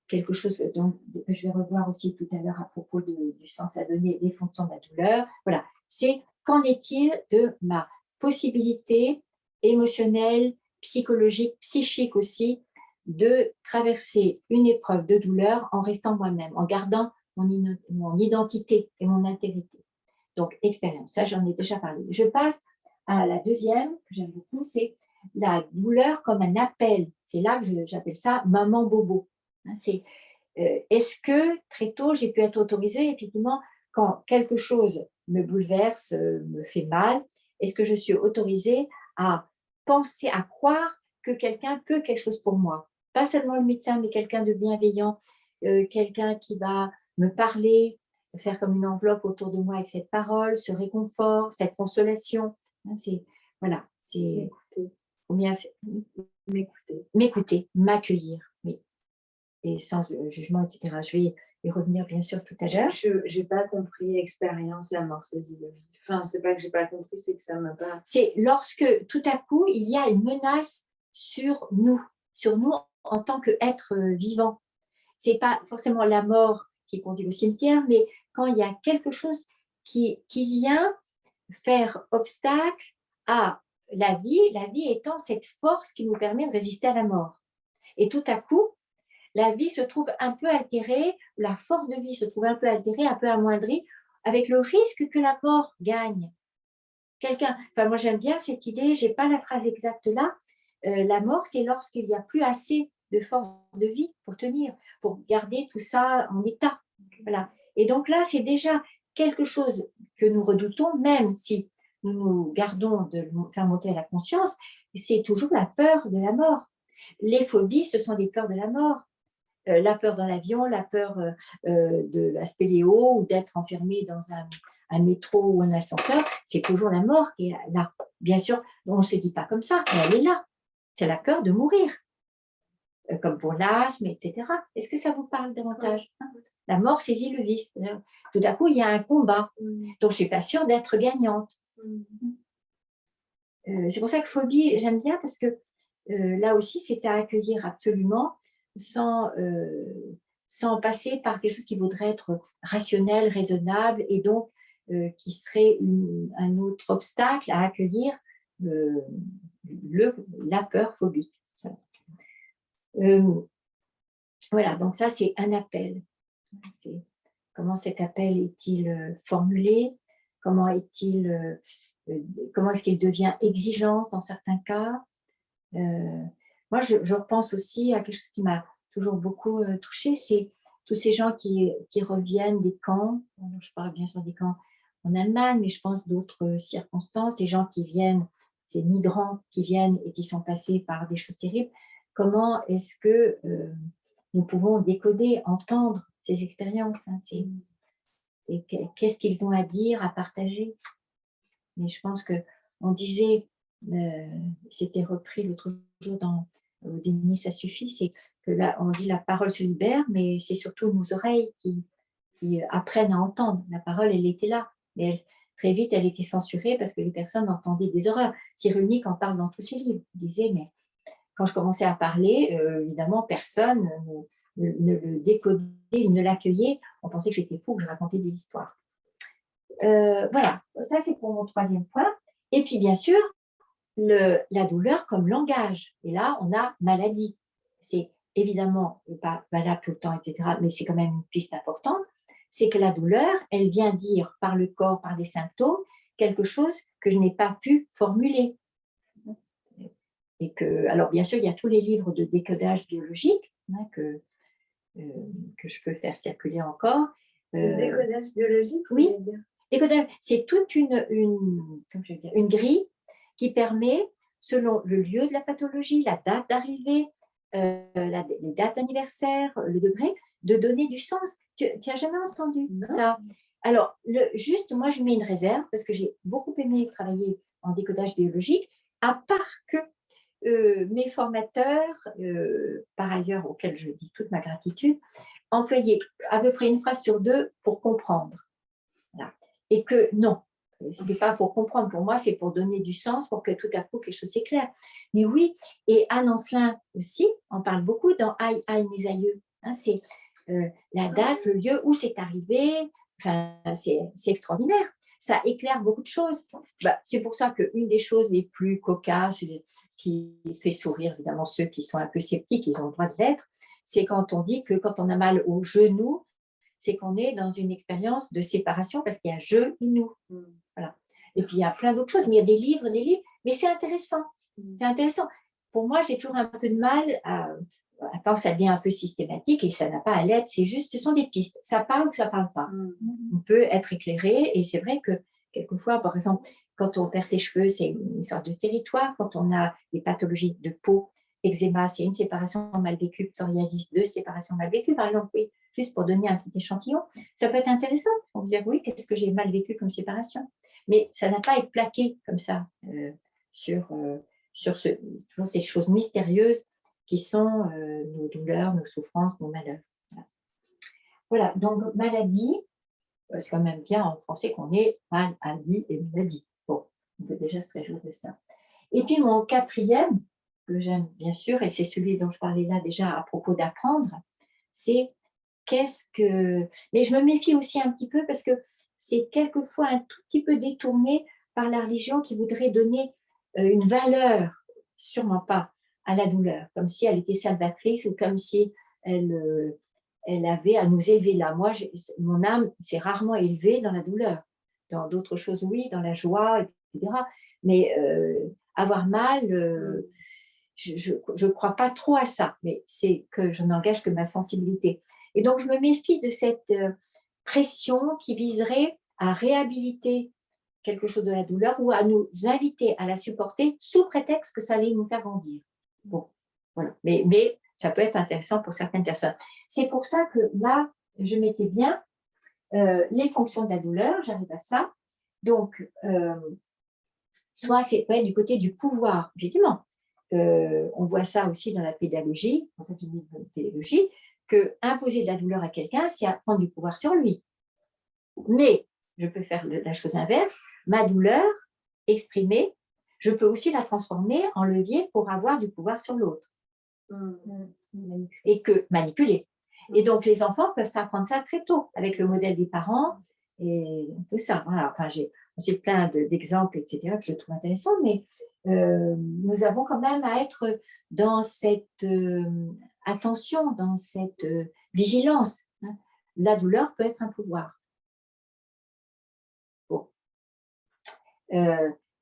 [SPEAKER 1] quelque chose donc, que je vais revoir aussi tout à l'heure à propos du sens à donner, des fonctions de la douleur. Voilà, c'est qu'en est-il de ma possibilité émotionnelle, psychologique, psychique aussi, de traverser une épreuve de douleur en restant moi-même, en gardant mon identité et mon intégrité. Donc, expérience, ça j'en ai déjà parlé. Je passe à la deuxième, que j'aime beaucoup, c'est la douleur comme un appel. C'est là que j'appelle ça maman bobo. C'est est-ce que très tôt j'ai pu être autorisée, effectivement, quand quelque chose me bouleverse, me fait mal, est-ce que je suis autorisée à penser, à croire que quelqu'un peut quelque chose pour moi? Pas seulement le médecin, mais quelqu'un de bienveillant, quelqu'un qui va me parler, faire comme une enveloppe autour de moi avec cette parole, ce réconfort, cette consolation. C'est voilà, c'est combien m'écouter, m'accueillir, oui, et sans jugement, etc. Je vais y revenir bien sûr tout à l'heure.
[SPEAKER 2] Je n'ai pas compris expérience, la mort saisit le vif. Enfin, c'est pas que j'ai pas compris, c'est que ça m'a pas.
[SPEAKER 1] C'est lorsque tout à coup il y a une menace sur nous en tant qu'être vivant. C'est pas forcément la mort qui conduit au cimetière, mais quand il y a quelque chose qui vient faire obstacle à la vie étant cette force qui nous permet de résister à la mort. Et tout à coup, la vie se trouve un peu altérée, la force de vie se trouve un peu altérée, un peu amoindrie, avec le risque que la mort gagne. Moi j'aime bien cette idée, je n'ai pas la phrase exacte là, la mort c'est lorsqu'il n'y a plus assez de force de vie pour tenir, pour garder tout ça en état. Voilà. Et donc là, c'est déjà quelque chose que nous redoutons, même si nous nous gardons de faire monter à la conscience, c'est toujours la peur de la mort. Les phobies, ce sont des peurs de la mort. La peur dans l'avion, la peur de la spéléo ou d'être enfermé dans un métro ou un ascenseur, c'est toujours la mort qui est là. Bien sûr, on ne se dit pas comme ça, mais elle est là. C'est la peur de mourir, comme pour l'asthme, etc. Est-ce que ça vous parle davantage? La mort saisit le vif. Tout à coup, il y a un combat. Donc, je ne suis pas sûre d'être gagnante. C'est pour ça que phobie, j'aime bien parce que là aussi, c'est à accueillir absolument sans passer par quelque chose qui voudrait être rationnel, raisonnable et donc qui serait un autre obstacle à accueillir la peur phobique. Voilà, donc ça, c'est un appel. Comment cet appel est-il formulé? Comment est-il comment est-ce qu'il devient exigeant dans certains cas? Moi, je repense aussi à quelque chose qui m'a toujours beaucoup touchée, c'est tous ces gens qui reviennent des camps. Je parle bien sûr des camps en Allemagne, mais je pense d'autres circonstances, ces gens qui viennent, ces migrants qui viennent et qui sont passés par des choses terribles. Comment est-ce que nous pouvons décoder, entendre ces expériences, hein, et qu'est-ce qu'ils ont à dire, à partager? Mais je pense qu'on disait, c'était repris l'autre jour dans Denis, ça suffit, c'est que là, on dit la parole se libère, mais c'est surtout nos oreilles qui apprennent à entendre. La parole, elle était là, mais très vite, elle était censurée parce que les personnes entendaient des horreurs. Cyrulnik en parle dans tous ses livres. Il disait, mais quand je commençais à parler, évidemment, personne ne le décodait, ne l'accueillait. On pensait que j'étais fou, que je racontais des histoires. Voilà, ça c'est pour mon troisième point. Et puis bien sûr, la douleur comme langage. Et là, on a maladie. C'est évidemment pas valable tout le temps, etc., mais c'est quand même une piste importante. C'est que la douleur, elle vient dire par le corps, par des symptômes, quelque chose que je n'ai pas pu formuler. Et que, alors bien sûr, il y a tous les livres de décodage biologique hein, que je peux faire circuler encore.
[SPEAKER 2] Décodage biologique,
[SPEAKER 1] oui. Décodage, c'est toute une grille qui permet, selon le lieu de la pathologie, la date d'arrivée, les dates anniversaires, le degré, de donner du sens. Tu n'as jamais entendu ça? Alors, juste, moi, je mets une réserve parce que j'ai beaucoup aimé travailler en décodage biologique, à part que mes formateurs, par ailleurs, auxquels je dis toute ma gratitude, employaient à peu près une phrase sur deux pour comprendre. Voilà. Et que non, ce n'était pas pour comprendre. Pour moi, c'est pour donner du sens, pour que tout à coup, quelque chose s'éclaire. Mais oui, et Anne Ancelin aussi en parle beaucoup dans Aïe, aïe, mes aïeux. Hein, c'est la date, le lieu où c'est arrivé. Enfin, c'est extraordinaire. Ça éclaire beaucoup de choses. Bah, c'est pour ça qu'une des choses les plus cocasses, qui fait sourire évidemment ceux qui sont un peu sceptiques, ils ont le droit de l'être, c'est quand on dit que quand on a mal au genou, c'est qu'on est dans une expérience de séparation parce qu'il y a je et nous. Voilà. Et puis il y a plein d'autres choses, mais il y a des livres, mais c'est intéressant. C'est intéressant. Pour moi, j'ai toujours un peu de mal quand ça devient un peu systématique et ça n'a pas à l'être, c'est juste, ce sont des pistes. Ça parle ou ça ne parle pas. On peut être éclairé et c'est vrai que quelquefois, par exemple, quand on perd ses cheveux, c'est une sorte de territoire. Quand on a des pathologies de peau, eczéma, c'est une séparation mal vécue, psoriasis, deux séparations mal vécues, par exemple, oui, juste pour donner un petit échantillon, ça peut être intéressant. On peut dire, oui, qu'est-ce que j'ai mal vécu comme séparation? Mais ça n'a pas à être plaqué comme ça sur toujours ces choses mystérieuses qui sont nos douleurs, nos souffrances, nos malheurs. Voilà, donc maladie, c'est quand même bien en français qu'on est maladie et maladie. Bon, on peut déjà se réjouir de ça. Et puis mon quatrième, que j'aime bien sûr, et c'est celui dont je parlais là déjà à propos d'apprendre, c'est qu'est-ce que... Mais je me méfie aussi un petit peu parce que c'est quelquefois un tout petit peu détourné par la religion qui voudrait donner une valeur, sûrement pas, à la douleur, comme si elle était salvatrice ou comme si elle avait à nous élever là. Moi, mon âme s'est rarement élevée dans la douleur. Dans d'autres choses, oui, dans la joie, etc. Mais avoir mal, je ne crois pas trop à ça, mais c'est que je n'engage que ma sensibilité. Et donc, je me méfie de cette pression qui viserait à réhabiliter quelque chose de la douleur ou à nous inviter à la supporter sous prétexte que ça allait nous faire grandir. Bon, voilà. Mais ça peut être intéressant pour certaines personnes. C'est pour ça que là, je mettais bien les fonctions de la douleur, j'arrive à ça. Donc, soit c'est peut être du côté du pouvoir, effectivement. On voit ça aussi dans la pédagogie, dans cette pédagogie, que imposer de la douleur à quelqu'un, c'est prendre du pouvoir sur lui. Mais je peux faire la chose inverse, ma douleur exprimée, je peux aussi la transformer en levier pour avoir du pouvoir sur l'autre. Et que manipuler. Et donc les enfants peuvent apprendre ça très tôt avec le modèle des parents et tout ça. Voilà. Enfin, j'ai plein d'exemples, etc., que je trouve intéressants, mais nous avons quand même à être dans cette attention, dans cette vigilance. Hein. La douleur peut être un pouvoir. Bon.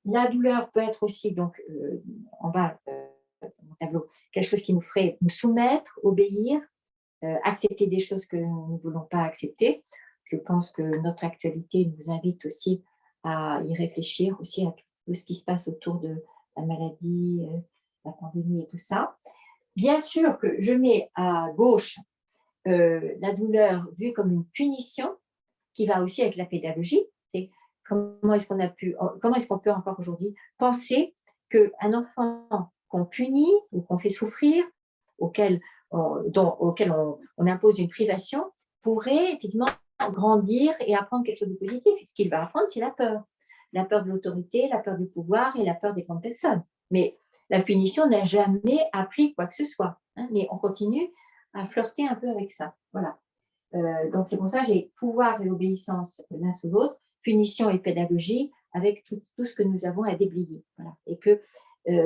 [SPEAKER 1] La douleur peut être aussi, donc en bas de mon tableau, quelque chose qui nous ferait nous soumettre, obéir, accepter des choses que nous ne voulons pas accepter. Je pense que notre actualité nous invite aussi à y réfléchir, aussi à tout ce qui se passe autour de la maladie, la pandémie et tout ça. Bien sûr que je mets à gauche la douleur vue comme une punition, qui va aussi avec la pédagogie. C'est comment est-ce qu'on peut encore aujourd'hui penser qu'un enfant qu'on punit ou qu'on fait souffrir, auquel on impose une privation, pourrait effectivement grandir et apprendre quelque chose de positif. Ce qu'il va apprendre, c'est la peur. La peur de l'autorité, la peur du pouvoir et la peur des grandes personnes. Mais la punition n'a jamais appris quoi que ce soit. Hein, mais on continue à flirter un peu avec ça. Voilà. Donc c'est pour ça que j'ai pouvoir et obéissance l'un sous l'autre, punition et pédagogie, avec tout ce que nous avons à déblayer. Voilà. Et que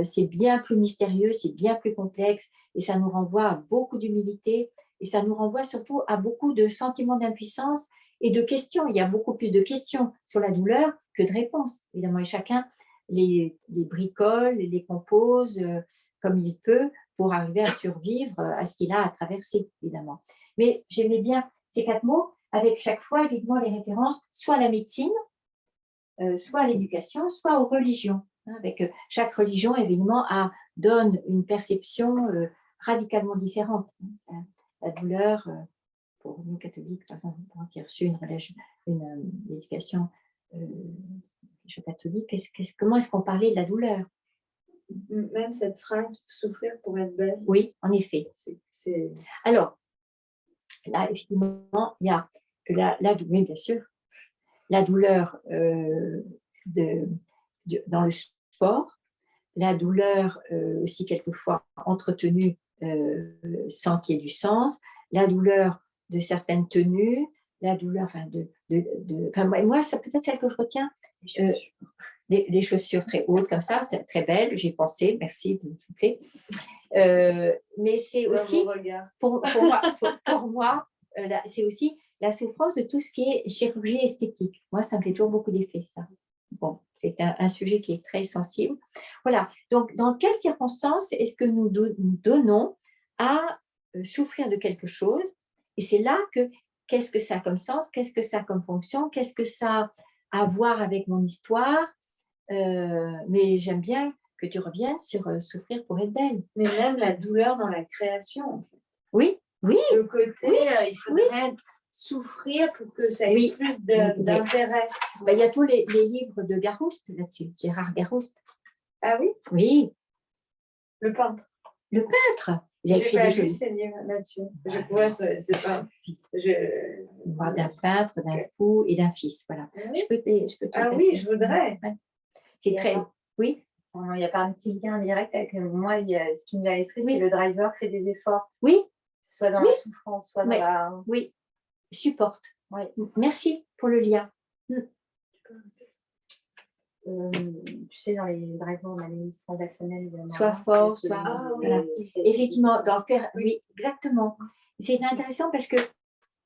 [SPEAKER 1] c'est bien plus mystérieux, c'est bien plus complexe, et ça nous renvoie à beaucoup d'humilité, et ça nous renvoie surtout à beaucoup de sentiments d'impuissance et de questions. Il y a beaucoup plus de questions sur la douleur que de réponses, évidemment, et chacun les bricole, les compose comme il peut pour arriver à survivre à ce qu'il a à traverser, évidemment. Mais j'aimais bien ces 4 mots, avec chaque fois, évidemment, les références soit à la médecine, soit à l'éducation, soit aux religions. Hein, avec chaque religion, évidemment, donne une perception radicalement différente. Hein. La douleur, pour nous catholiques, par exemple, qui a reçu une une éducation catholique, comment est-ce qu'on parlait de la douleur?
[SPEAKER 2] Même cette phrase, souffrir pour être belle.
[SPEAKER 1] Oui, en effet.
[SPEAKER 2] C'est...
[SPEAKER 1] Alors, là, effectivement, il y a oui, bien sûr, la douleur dans le sport, la douleur aussi quelquefois entretenue sans qu'il y ait du sens, la douleur de certaines tenues, la douleur, moi, c'est peut-être celle que je retiens, les chaussures très hautes comme ça, très belles, j'y ai pensé, merci de me souffler. Mais c'est aussi, pour moi, c'est aussi la souffrance de tout ce qui est chirurgie esthétique. Moi, ça me fait toujours beaucoup d'effet, ça. Bon, c'est un sujet qui est très sensible. Voilà, donc dans quelles circonstances est-ce que nous donnons à souffrir de quelque chose? Et c'est là que, qu'est-ce que ça a comme sens? Qu'est-ce que ça a comme fonction? Qu'est-ce que ça a à voir avec mon histoire? Mais j'aime bien que tu reviennes sur souffrir pour être belle.
[SPEAKER 2] Mais même la douleur dans la création, en fait.
[SPEAKER 1] Oui, oui.
[SPEAKER 2] Le côté, il faudrait souffrir pour que ça ait plus d'intérêt.
[SPEAKER 1] Il y a tous les livres de Garouste là-dessus, Gérard Garouste.
[SPEAKER 2] Ah oui?
[SPEAKER 1] Oui.
[SPEAKER 2] Le peintre.
[SPEAKER 1] Le peintre. Il a écrit des choses.
[SPEAKER 2] Ces livres là-dessus. Je pourrais, c'est pas.
[SPEAKER 1] D'un peintre, d'un fou et d'un fils. Voilà.
[SPEAKER 2] Oui.
[SPEAKER 1] Je peux te
[SPEAKER 2] ah
[SPEAKER 1] passer.
[SPEAKER 2] Oui, je voudrais.
[SPEAKER 1] Ouais. C'est très. Oui.
[SPEAKER 3] Il n'y a pas un petit lien direct avec moi. Ce qui me vient à l'esprit, c'est le driver fait des efforts.
[SPEAKER 1] Oui.
[SPEAKER 3] Soit dans la souffrance, soit dans la.
[SPEAKER 1] Oui. Supporte.
[SPEAKER 3] Oui.
[SPEAKER 1] Merci pour le lien.
[SPEAKER 3] Tu sais, dans les drivers, on a les listes transactionnelles.
[SPEAKER 1] Soit fort, soit. Voilà. Effectivement, dans le faire. Oui, exactement. C'est intéressant parce que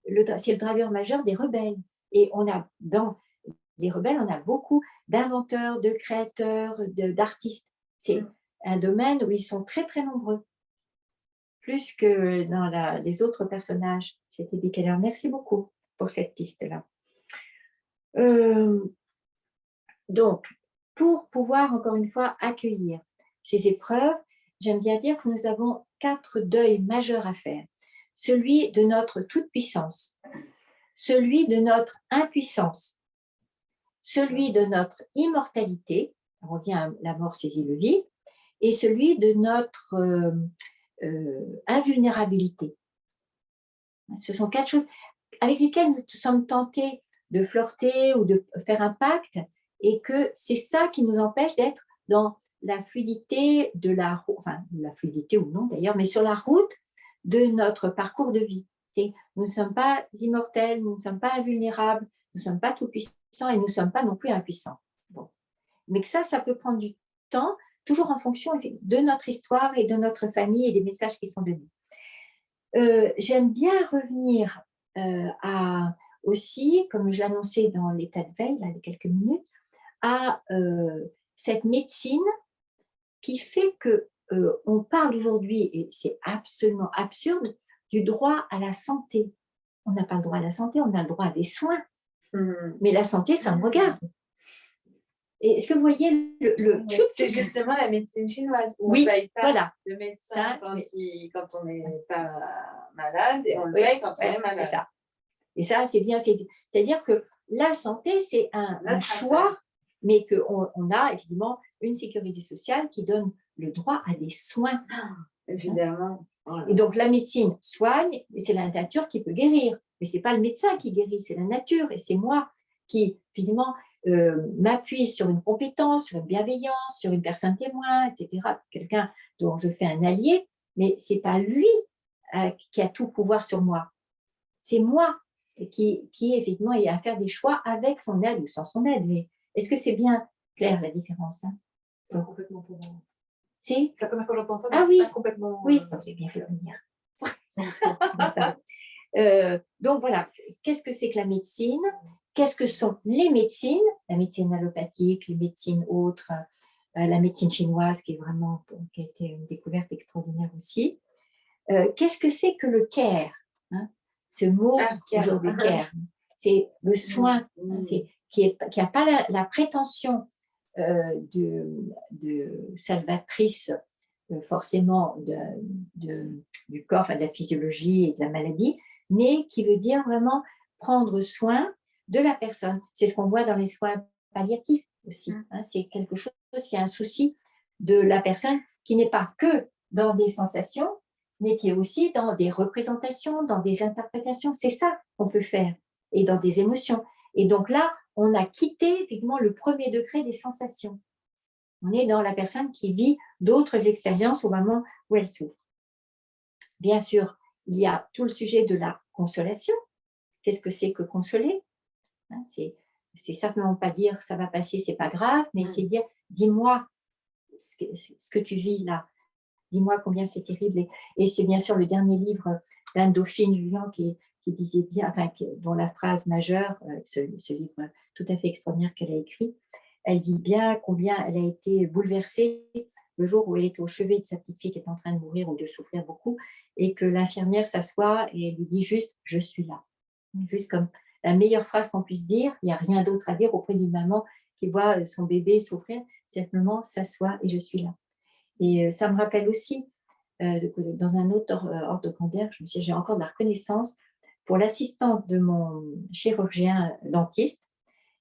[SPEAKER 1] c'est le driver majeur des rebelles. Et on a, dans les rebelles, on a beaucoup d'inventeurs, de créateurs, d'artistes. C'est un domaine où ils sont très, très nombreux. Plus que dans les autres personnages chez T.B. Keller. Merci beaucoup pour cette piste-là. Donc, pour pouvoir, encore une fois, accueillir ces épreuves, j'aime bien dire que nous avons 4 deuils majeurs à faire. Celui de notre toute-puissance, celui de notre impuissance, celui de notre immortalité, on revient à la mort saisit le vide, et celui de notre invulnérabilité. Ce sont 4 choses avec lesquelles nous sommes tentés de flirter ou de faire un pacte, et que c'est ça qui nous empêche d'être dans la fluidité la fluidité ou non d'ailleurs, mais sur la route de notre parcours de vie. Nous ne sommes pas immortels, nous ne sommes pas invulnérables, nous ne sommes pas tout-puissants et nous ne sommes pas non plus impuissants. Bon. Mais que ça peut prendre du temps, toujours en fonction de notre histoire et de notre famille et des messages qui sont donnés. J'aime bien revenir aussi, comme je l'annonçais dans l'état de veille, là, il y a quelques minutes, à cette médecine qui fait qu'on parle aujourd'hui, et c'est absolument absurde, du droit à la santé. On n'a pas le droit à la santé, on a le droit à des soins. Mais la santé, ça me regarde. Et est-ce que vous voyez le
[SPEAKER 2] c'est justement la médecine chinoise où on ne paye pas le médecin quand on n'est pas malade et on le paye quand on est malade.
[SPEAKER 1] Ça. Et ça, c'est bien. C'est-à-dire que la santé, c'est un choix, mais qu'on a évidemment une sécurité sociale qui donne le droit à des soins.
[SPEAKER 2] Évidemment.
[SPEAKER 1] Et donc, la médecine soigne, et c'est la nature qui peut guérir. Mais ce n'est pas le médecin qui guérit, c'est la nature. Et c'est moi qui, finalement, m'appuie sur une compétence, sur une bienveillance, sur une personne témoin, etc. Quelqu'un dont je fais un allié, mais ce n'est pas lui qui a tout pouvoir sur moi. C'est moi qui effectivement, est à faire des choix avec son aide ou sans son aide. Mais est-ce que c'est bien clair la différence, hein?
[SPEAKER 4] Donc, complètement pour moi.
[SPEAKER 1] C'est
[SPEAKER 4] la première fois que j'entends ça,
[SPEAKER 1] oui,
[SPEAKER 4] c'est pas complètement.
[SPEAKER 1] Oui, j'ai bien fait venir. Donc voilà, qu'est-ce que c'est que la médecine? Qu'est-ce que sont les médecines? La médecine allopathique, les médecines autres, la médecine chinoise qui a été une découverte extraordinaire aussi. Qu'est-ce que c'est que le care, hein? Ce mot aujourd'hui, care, c'est le soin, qui n'a pas la prétention de salvatrice forcément du corps, de la physiologie et de la maladie, mais qui veut dire vraiment prendre soin de la personne. C'est ce qu'on voit dans les soins palliatifs aussi. Hein, c'est quelque chose qui a un souci de la personne qui n'est pas que dans des sensations, mais qui est aussi dans des représentations, dans des interprétations. C'est ça qu'on peut faire, et dans des émotions. Et donc là, on a quitté effectivement le premier degré des sensations. On est dans la personne qui vit d'autres expériences au moment où elle souffre. Bien sûr, il y a tout le sujet de la consolation. Qu'est-ce que c'est que consoler? Hein, c'est certainement pas dire ça va passer, c'est pas grave, mais c'est dire dis-moi ce que tu vis là, dis-moi combien c'est terrible. Et c'est bien sûr le dernier livre d'Anne-Dauphine Jullian qui disait bien, enfin, dont la phrase majeure, ce livre tout à fait extraordinaire qu'elle a écrit, elle dit bien combien elle a été bouleversée le jour où elle était au chevet de sa petite fille qui est en train de mourir ou de souffrir beaucoup, et que l'infirmière s'assoit et lui dit juste « je suis là ». Juste comme la meilleure phrase qu'on puisse dire, il n'y a rien d'autre à dire auprès d'une maman qui voit son bébé souffrir, simplement s'assoit et je suis là. Et ça me rappelle aussi, dans un autre ordre de grandeur, j'ai encore de la reconnaissance pour l'assistante de mon chirurgien dentiste.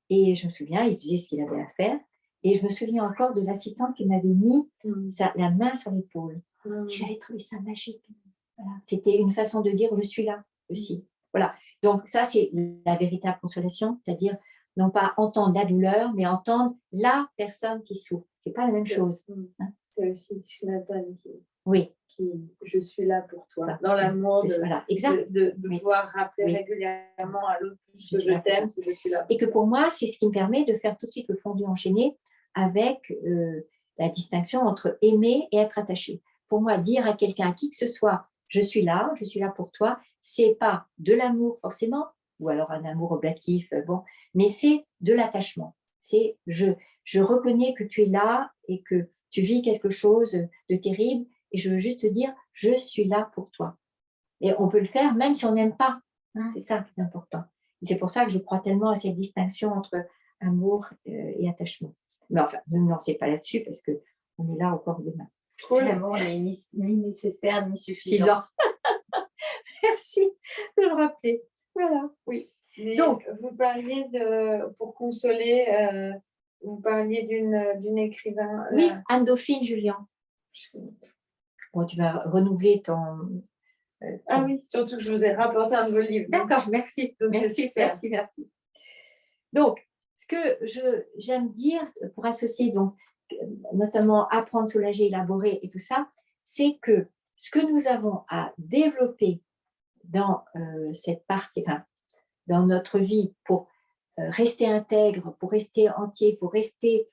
[SPEAKER 1] Et je me souviens, il faisait ce qu'il avait à faire. Et je me souviens encore de l'assistante qui m'avait mis la main sur l'épaule. J'avais trouvé ça magique. Voilà. C'était une façon de dire « je suis là » aussi. Voilà. Donc ça, c'est la véritable consolation, c'est-à-dire non pas entendre la douleur, mais entendre la personne qui souffre. Ce n'est pas la même chose. Hein.
[SPEAKER 2] C'est aussi Shinatan
[SPEAKER 1] oui.
[SPEAKER 2] qui je suis là pour toi. Dans l'amour
[SPEAKER 1] voilà.
[SPEAKER 2] de pouvoir rappeler régulièrement à l'autre que je t'aime, c'est je suis là.
[SPEAKER 1] Et que pour moi, c'est ce qui me permet de faire tout de suite le fondu enchaîné avec la distinction entre aimer et être attaché. Pour moi, dire à quelqu'un, à qui que ce soit, je suis là pour toi, c'est pas de l'amour forcément, ou alors un amour oblatif, bon, mais c'est de l'attachement. C'est je reconnais que tu es là et que tu vis quelque chose de terrible et je veux juste te dire, je suis là pour toi. Et on peut le faire même si on n'aime pas. Hein, c'est ça qui est important. Et c'est pour ça que je crois tellement à cette distinction entre amour et attachement. Mais enfin, ne me lancez pas là-dessus parce qu'on est là encore demain.
[SPEAKER 3] Cool. L'amour n'est ni nécessaire ni suffisant.
[SPEAKER 1] Merci de le rappeler. Voilà, oui.
[SPEAKER 2] Mais donc, vous parliez pour consoler, vous parliez d'une écrivain.
[SPEAKER 1] Oui, Anne-Dauphine Jullian. Bon, tu vas renouveler ton...
[SPEAKER 2] Ah oui, surtout que je vous ai rapporté un de vos livres.
[SPEAKER 1] D'accord, merci.
[SPEAKER 2] Donc
[SPEAKER 1] merci. Donc, ce que j'aime dire pour associer, donc, notamment apprendre, soulager, élaborer et tout ça, c'est que ce que nous avons à développer dans cette partie, enfin, dans notre vie pour rester intègre, pour rester entier, pour rester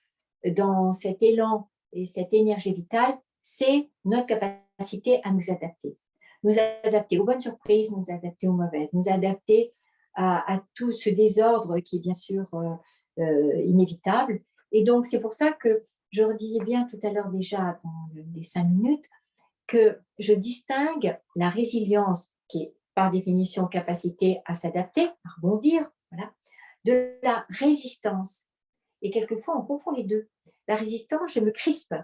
[SPEAKER 1] dans cet élan et cette énergie vitale, c'est notre capacité à nous adapter. Nous adapter aux bonnes surprises, nous adapter aux mauvaises, nous adapter à tout ce désordre qui est bien sûr inévitable. Et donc, c'est pour ça que je redisais bien tout à l'heure déjà dans les 5 minutes que je distingue la résilience qui est par définition capacité à s'adapter, à rebondir, voilà, de la résistance. Et quelquefois, on confond les deux. La résistance, je me crispe.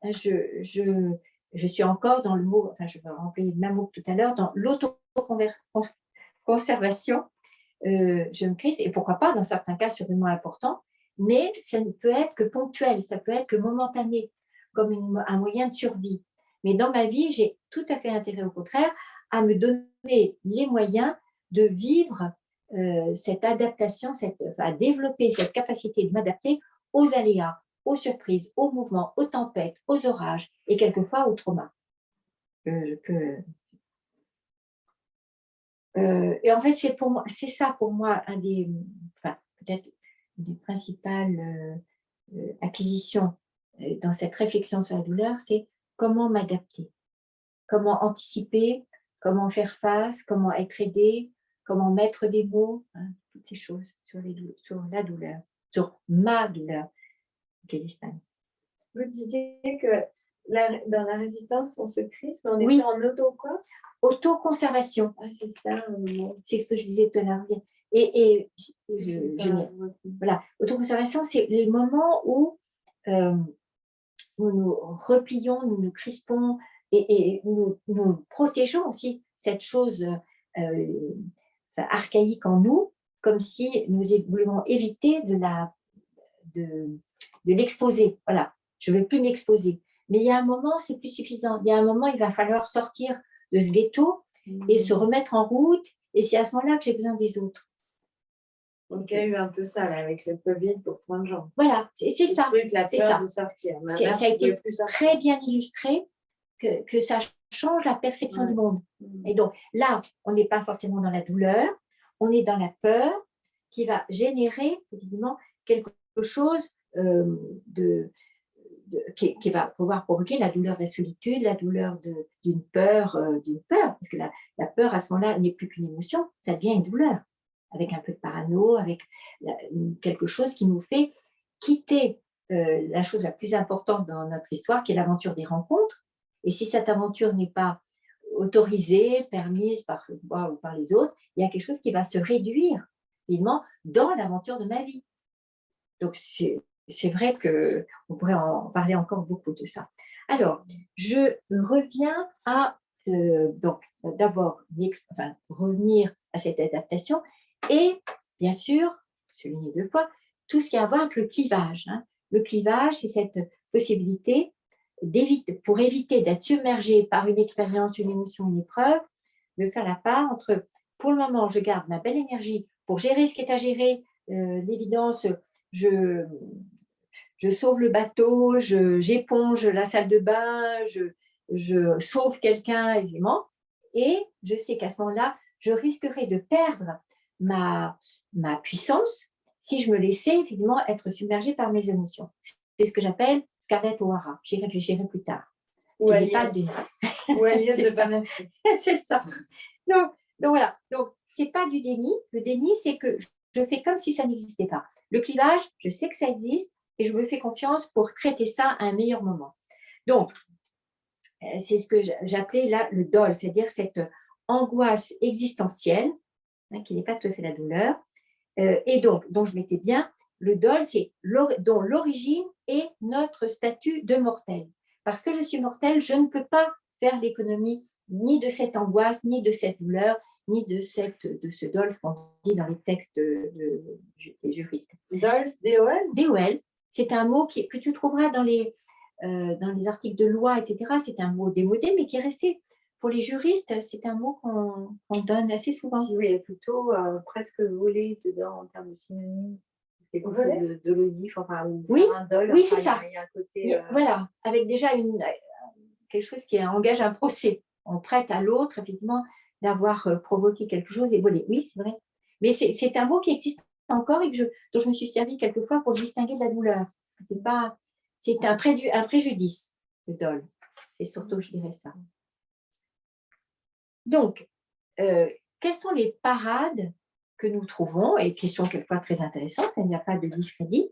[SPEAKER 1] Je suis encore dans le mot, enfin, je vais employer le même mot que tout à l'heure, dans l'autoconservation. Je me crispe, et pourquoi pas, dans certains cas, sûrement important, mais ça ne peut être que ponctuel, ça peut être que momentané, comme un moyen de survie. Mais dans ma vie, j'ai tout à fait intérêt, au contraire, à me donner les moyens de vivre cette adaptation, à développer cette capacité de m'adapter aux aléas, aux surprises, aux mouvements, aux tempêtes, aux orages et quelquefois aux traumas. Et en fait, c'est ça pour moi un des, enfin, peut-être des principales acquisitions dans cette réflexion sur la douleur, c'est comment m'adapter, comment anticiper, comment faire face, comment être aidé, comment mettre des mots, hein, toutes ces choses sur la douleur, sur ma douleur.
[SPEAKER 2] Vous disiez que dans la résistance, on se crispe, mais on est en auto quoi?
[SPEAKER 1] Autoconservation.
[SPEAKER 2] Ah, c'est ça.
[SPEAKER 1] C'est ce que je disais tout à l'heure. Et voilà, autoconservation, c'est les moments où nous nous replions, nous nous crispons et nous protégeons aussi cette chose archaïque en nous comme si nous voulions éviter de l'exposer. Voilà, je ne veux plus m'exposer. Mais il y a un moment, c'est plus suffisant. Il y a un moment, il va falloir sortir de ce ghetto et se remettre en route. Et c'est à ce moment-là que j'ai besoin des autres.
[SPEAKER 2] Donc, il y a eu un peu ça là, avec le Covid pour plein de gens.
[SPEAKER 1] Voilà, c'est ça.
[SPEAKER 2] Truc, la peur de sortir.
[SPEAKER 1] Ça a été très bien illustré que ça change la perception du monde. Et donc, là, on n'est pas forcément dans la douleur, on est dans la peur qui va générer, évidemment, quelque chose qui va pouvoir provoquer la douleur de la solitude, la douleur d'une peur, parce que la peur, à ce moment-là, n'est plus qu'une émotion, ça devient une douleur, avec un peu de parano, avec quelque chose qui nous fait quitter la chose la plus importante dans notre histoire, qui est l'aventure des rencontres. Et si cette aventure n'est pas autorisée, permise par moi ou par les autres, il y a quelque chose qui va se réduire, évidemment, dans l'aventure de ma vie. Donc, c'est vrai qu'on pourrait en parler encore beaucoup de ça. Alors, je reviens à, donc, d'abord, revenir à cette adaptation et, bien sûr, souligner 2 fois, tout ce qui a à voir avec le clivage. Hein. Le clivage, c'est cette possibilité pour éviter d'être submergé par une expérience, une émotion, une épreuve, de faire la part entre, pour le moment, je garde ma belle énergie pour gérer ce qui est à gérer, l'évidence, je sauve le bateau, j'éponge la salle de bain, je sauve quelqu'un, évidemment, et je sais qu'à ce moment-là, je risquerais de perdre ma puissance si je me laissais, évidemment, être submergée par mes émotions. C'est ce que j'appelle Scarlett O'Hara. J'y réfléchirai plus tard.
[SPEAKER 2] Ou Aliette de Banafé.
[SPEAKER 1] C'est ça. Donc voilà. Donc, ce n'est pas du déni. Le déni, c'est que je fais comme si ça n'existait pas. Le clivage, je sais que ça existe et je me fais confiance pour traiter ça à un meilleur moment. Donc, c'est ce que j'appelais là le dol, c'est-à-dire cette angoisse existentielle, hein, qui n'est pas tout à fait la douleur. Et donc je mettais bien, le dol, c'est dont l'origine est notre statut de mortel. Parce que je suis mortel, je ne peux pas faire l'économie ni de cette angoisse, ni de cette douleur, ni de ce dol, ce qu'on dit dans les textes des juristes.
[SPEAKER 2] Dol, D-O-L ?
[SPEAKER 1] D-O-L, c'est un mot que tu trouveras dans les articles de loi, etc. C'est un mot démodé, mais qui est resté. Pour les juristes, c'est un mot qu'on donne assez souvent.
[SPEAKER 3] Oui, il y a plutôt presque volé dedans en termes de synonyme. Quelque chose de losif, enfin,
[SPEAKER 1] oui,
[SPEAKER 3] un dol.
[SPEAKER 1] Oui,
[SPEAKER 3] enfin,
[SPEAKER 1] c'est ça.
[SPEAKER 3] Il y a un côté,
[SPEAKER 1] voilà, avec déjà quelque chose qui engage un procès. On prête à l'autre, effectivement, d'avoir provoqué quelque chose et volé. Oui, c'est vrai. Mais c'est un mot qui existe encore et dont je me suis servi quelquefois pour distinguer de la douleur. C'est un préjudice, le dol. Et surtout, je dirais ça. Donc, quelles sont les parades que nous trouvons et qui sont quelquefois très intéressantes, il n'y a pas de discrédit,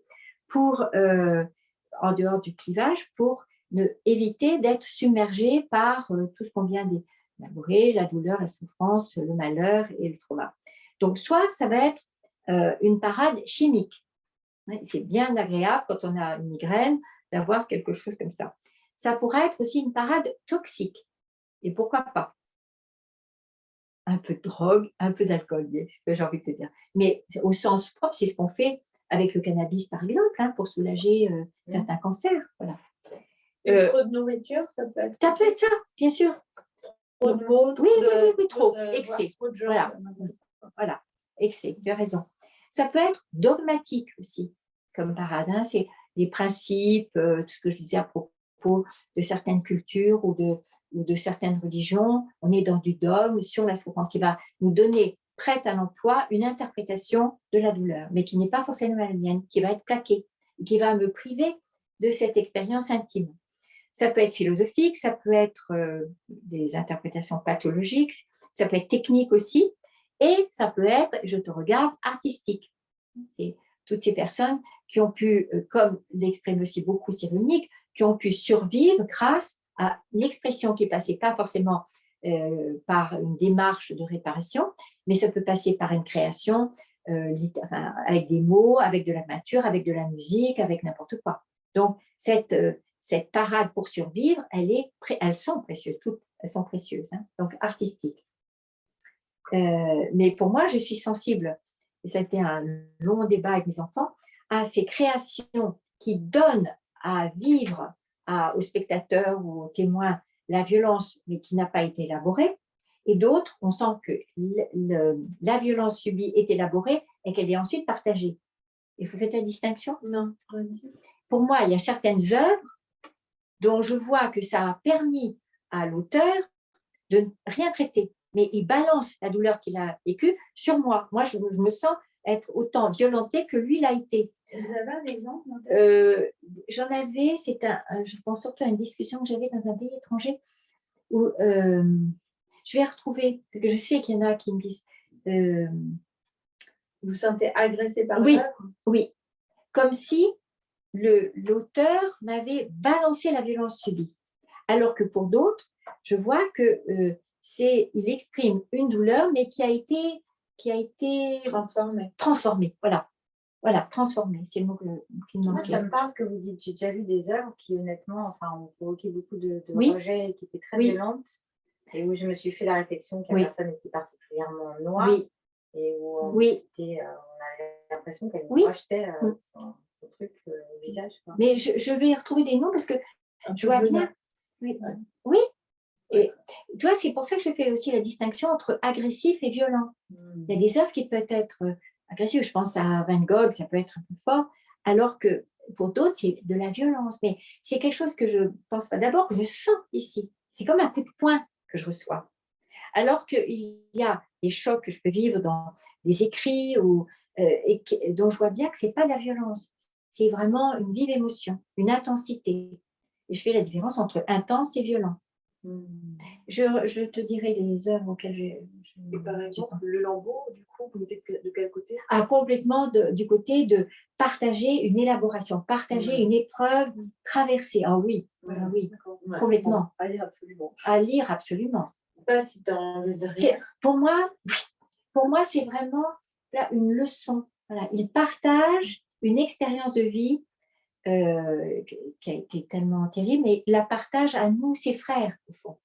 [SPEAKER 1] en dehors du clivage, pour éviter d'être submergé par tout ce qu'on vient d'élaborer, la douleur, la souffrance, le malheur et le trauma. Donc, soit ça va être une parade chimique. C'est bien agréable quand on a une migraine d'avoir quelque chose comme ça. Ça pourrait être aussi une parade toxique. Et pourquoi pas? Un peu de drogue, un peu d'alcool, j'ai envie de te dire. Mais au sens propre, c'est ce qu'on fait avec le cannabis, par exemple, hein, pour soulager certains cancers. Voilà.
[SPEAKER 2] Trop de nourriture, ça peut être.
[SPEAKER 1] Ça peut être ça, bien sûr.
[SPEAKER 2] Trop de mots,
[SPEAKER 1] oui, trop. Excès.
[SPEAKER 2] Trop de gens.
[SPEAKER 1] Voilà, excès, tu as raison. Ça peut être dogmatique aussi, comme parade. Hein. C'est les principes, tout ce que je disais à propos de certaines cultures ou de certaines religions. On est dans du dogme sur la souffrance qui va nous donner, prête à l'emploi, une interprétation de la douleur, mais qui n'est pas forcément la mienne, qui va être plaquée, qui va me priver de cette expérience intime. Ça peut être philosophique, ça peut être des interprétations pathologiques, ça peut être technique aussi, et ça peut être, je te regarde, artistique. C'est toutes ces personnes qui ont pu, comme l'exprime aussi beaucoup Cyrulnik, qui ont pu survivre grâce à l'expression qui passait pas forcément par une démarche de réparation, mais ça peut passer par une création avec des mots, avec de la peinture, avec de la musique, avec n'importe quoi. Donc, cette parade pour survivre, elles sont précieuses, toutes, elles sont précieuses, hein, donc artistiques. Mais pour moi, je suis sensible et ça a été un long débat avec mes enfants, à ces créations qui donnent à vivre aux spectateurs ou aux témoins la violence, mais qui n'a pas été élaborée, et d'autres, on sent que la violence subie est élaborée et qu'elle est ensuite partagée. Et vous faites la distinction?
[SPEAKER 2] Non.
[SPEAKER 1] Pour moi, il y a certaines œuvres dont je vois que ça a permis à l'auteur de ne rien traiter, mais il balance la douleur qu'il a vécue sur moi. Moi, je me sens être autant violentée que lui l'a été.
[SPEAKER 2] Vous avez un exemple?
[SPEAKER 1] J'en avais, je pense surtout à une discussion que j'avais dans un pays étranger où je vais retrouver, parce que je sais qu'il y en a qui me disent.
[SPEAKER 2] Vous sentez agressé par
[SPEAKER 1] oui,
[SPEAKER 2] l'œuvre?
[SPEAKER 1] Oui, comme si l'auteur m'avait balancé la violence subie. Alors que pour d'autres, je vois que il exprime une douleur, mais qui a été transformée. Voilà, transformée, c'est le mot qui me manquait.
[SPEAKER 3] Ça me parle ce que vous dites. J'ai déjà vu des œuvres qui, honnêtement, ont provoqué beaucoup de
[SPEAKER 1] oui.
[SPEAKER 3] rejet et qui étaient très violentes, et où je me suis fait la réflexion que la personne était particulièrement noire, et où on avait l'impression qu'elle rejetait son truc au visage. Quoi.
[SPEAKER 1] Mais je vais retrouver des noms parce que je vois bien. Oui. Et tu vois, c'est pour ça que je fais aussi la distinction entre agressif et violent. Il y a des œuvres qui peuvent être agressives. Je pense à Van Gogh, ça peut être un peu fort, alors que pour d'autres, c'est de la violence. Mais c'est quelque chose que je ne pense pas d'abord, que je sens ici. C'est comme un coup de poing que je reçois. Alors qu'il y a des chocs que je peux vivre dans des écrits dont je vois bien que ce n'est pas de la violence. C'est vraiment une vive émotion, une intensité. Et je fais la différence entre intense et violent. Je te dirai les œuvres auxquelles
[SPEAKER 4] Et par exemple, le lambeau, du coup, vous mettez de quel côté?
[SPEAKER 1] Complètement du côté de partager une élaboration, partager une épreuve traversée. Ah oui, complètement.
[SPEAKER 4] À lire absolument.
[SPEAKER 1] À lire absolument.
[SPEAKER 2] Pas si tu as envie de rire.
[SPEAKER 1] Pour moi, c'est vraiment là, une leçon. Voilà. Il partage une expérience de vie qui a été tellement terrible, mais il la partage à nous, ses frères, au fond.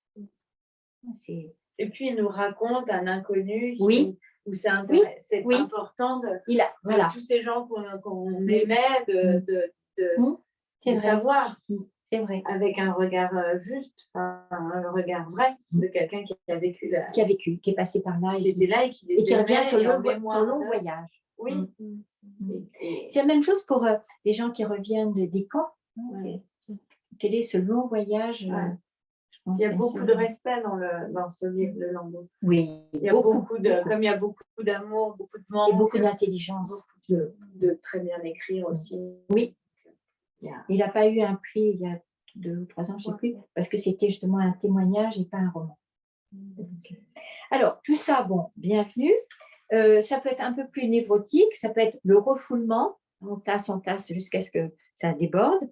[SPEAKER 2] Et puis, il nous raconte un inconnu où c'est important de tous ces gens qu'on aimait, de savoir.
[SPEAKER 1] C'est vrai.
[SPEAKER 2] Avec un regard juste, un regard vrai de quelqu'un qui a vécu.
[SPEAKER 1] Qui est passé par là.
[SPEAKER 2] Qui était là et qui
[SPEAKER 1] revient sur le long voyage.
[SPEAKER 2] Oui.
[SPEAKER 1] C'est la même chose pour les gens qui reviennent des camps. Quel est ce long voyage
[SPEAKER 2] Il y a beaucoup de respect dans ce livre de Lambeau.
[SPEAKER 1] Oui.
[SPEAKER 2] Il y a comme il y a beaucoup d'amour, beaucoup de manque.
[SPEAKER 1] Et beaucoup d'intelligence.
[SPEAKER 2] De très bien écrire aussi.
[SPEAKER 1] Oui. Il n'a pas eu un prix il y a 2 ou 3 ans, je ne sais plus, parce que c'était justement un témoignage et pas un roman. Alors, tout ça, bienvenue. Ça peut être un peu plus névrotique, ça peut être le refoulement, on tasse jusqu'à ce que ça déborde.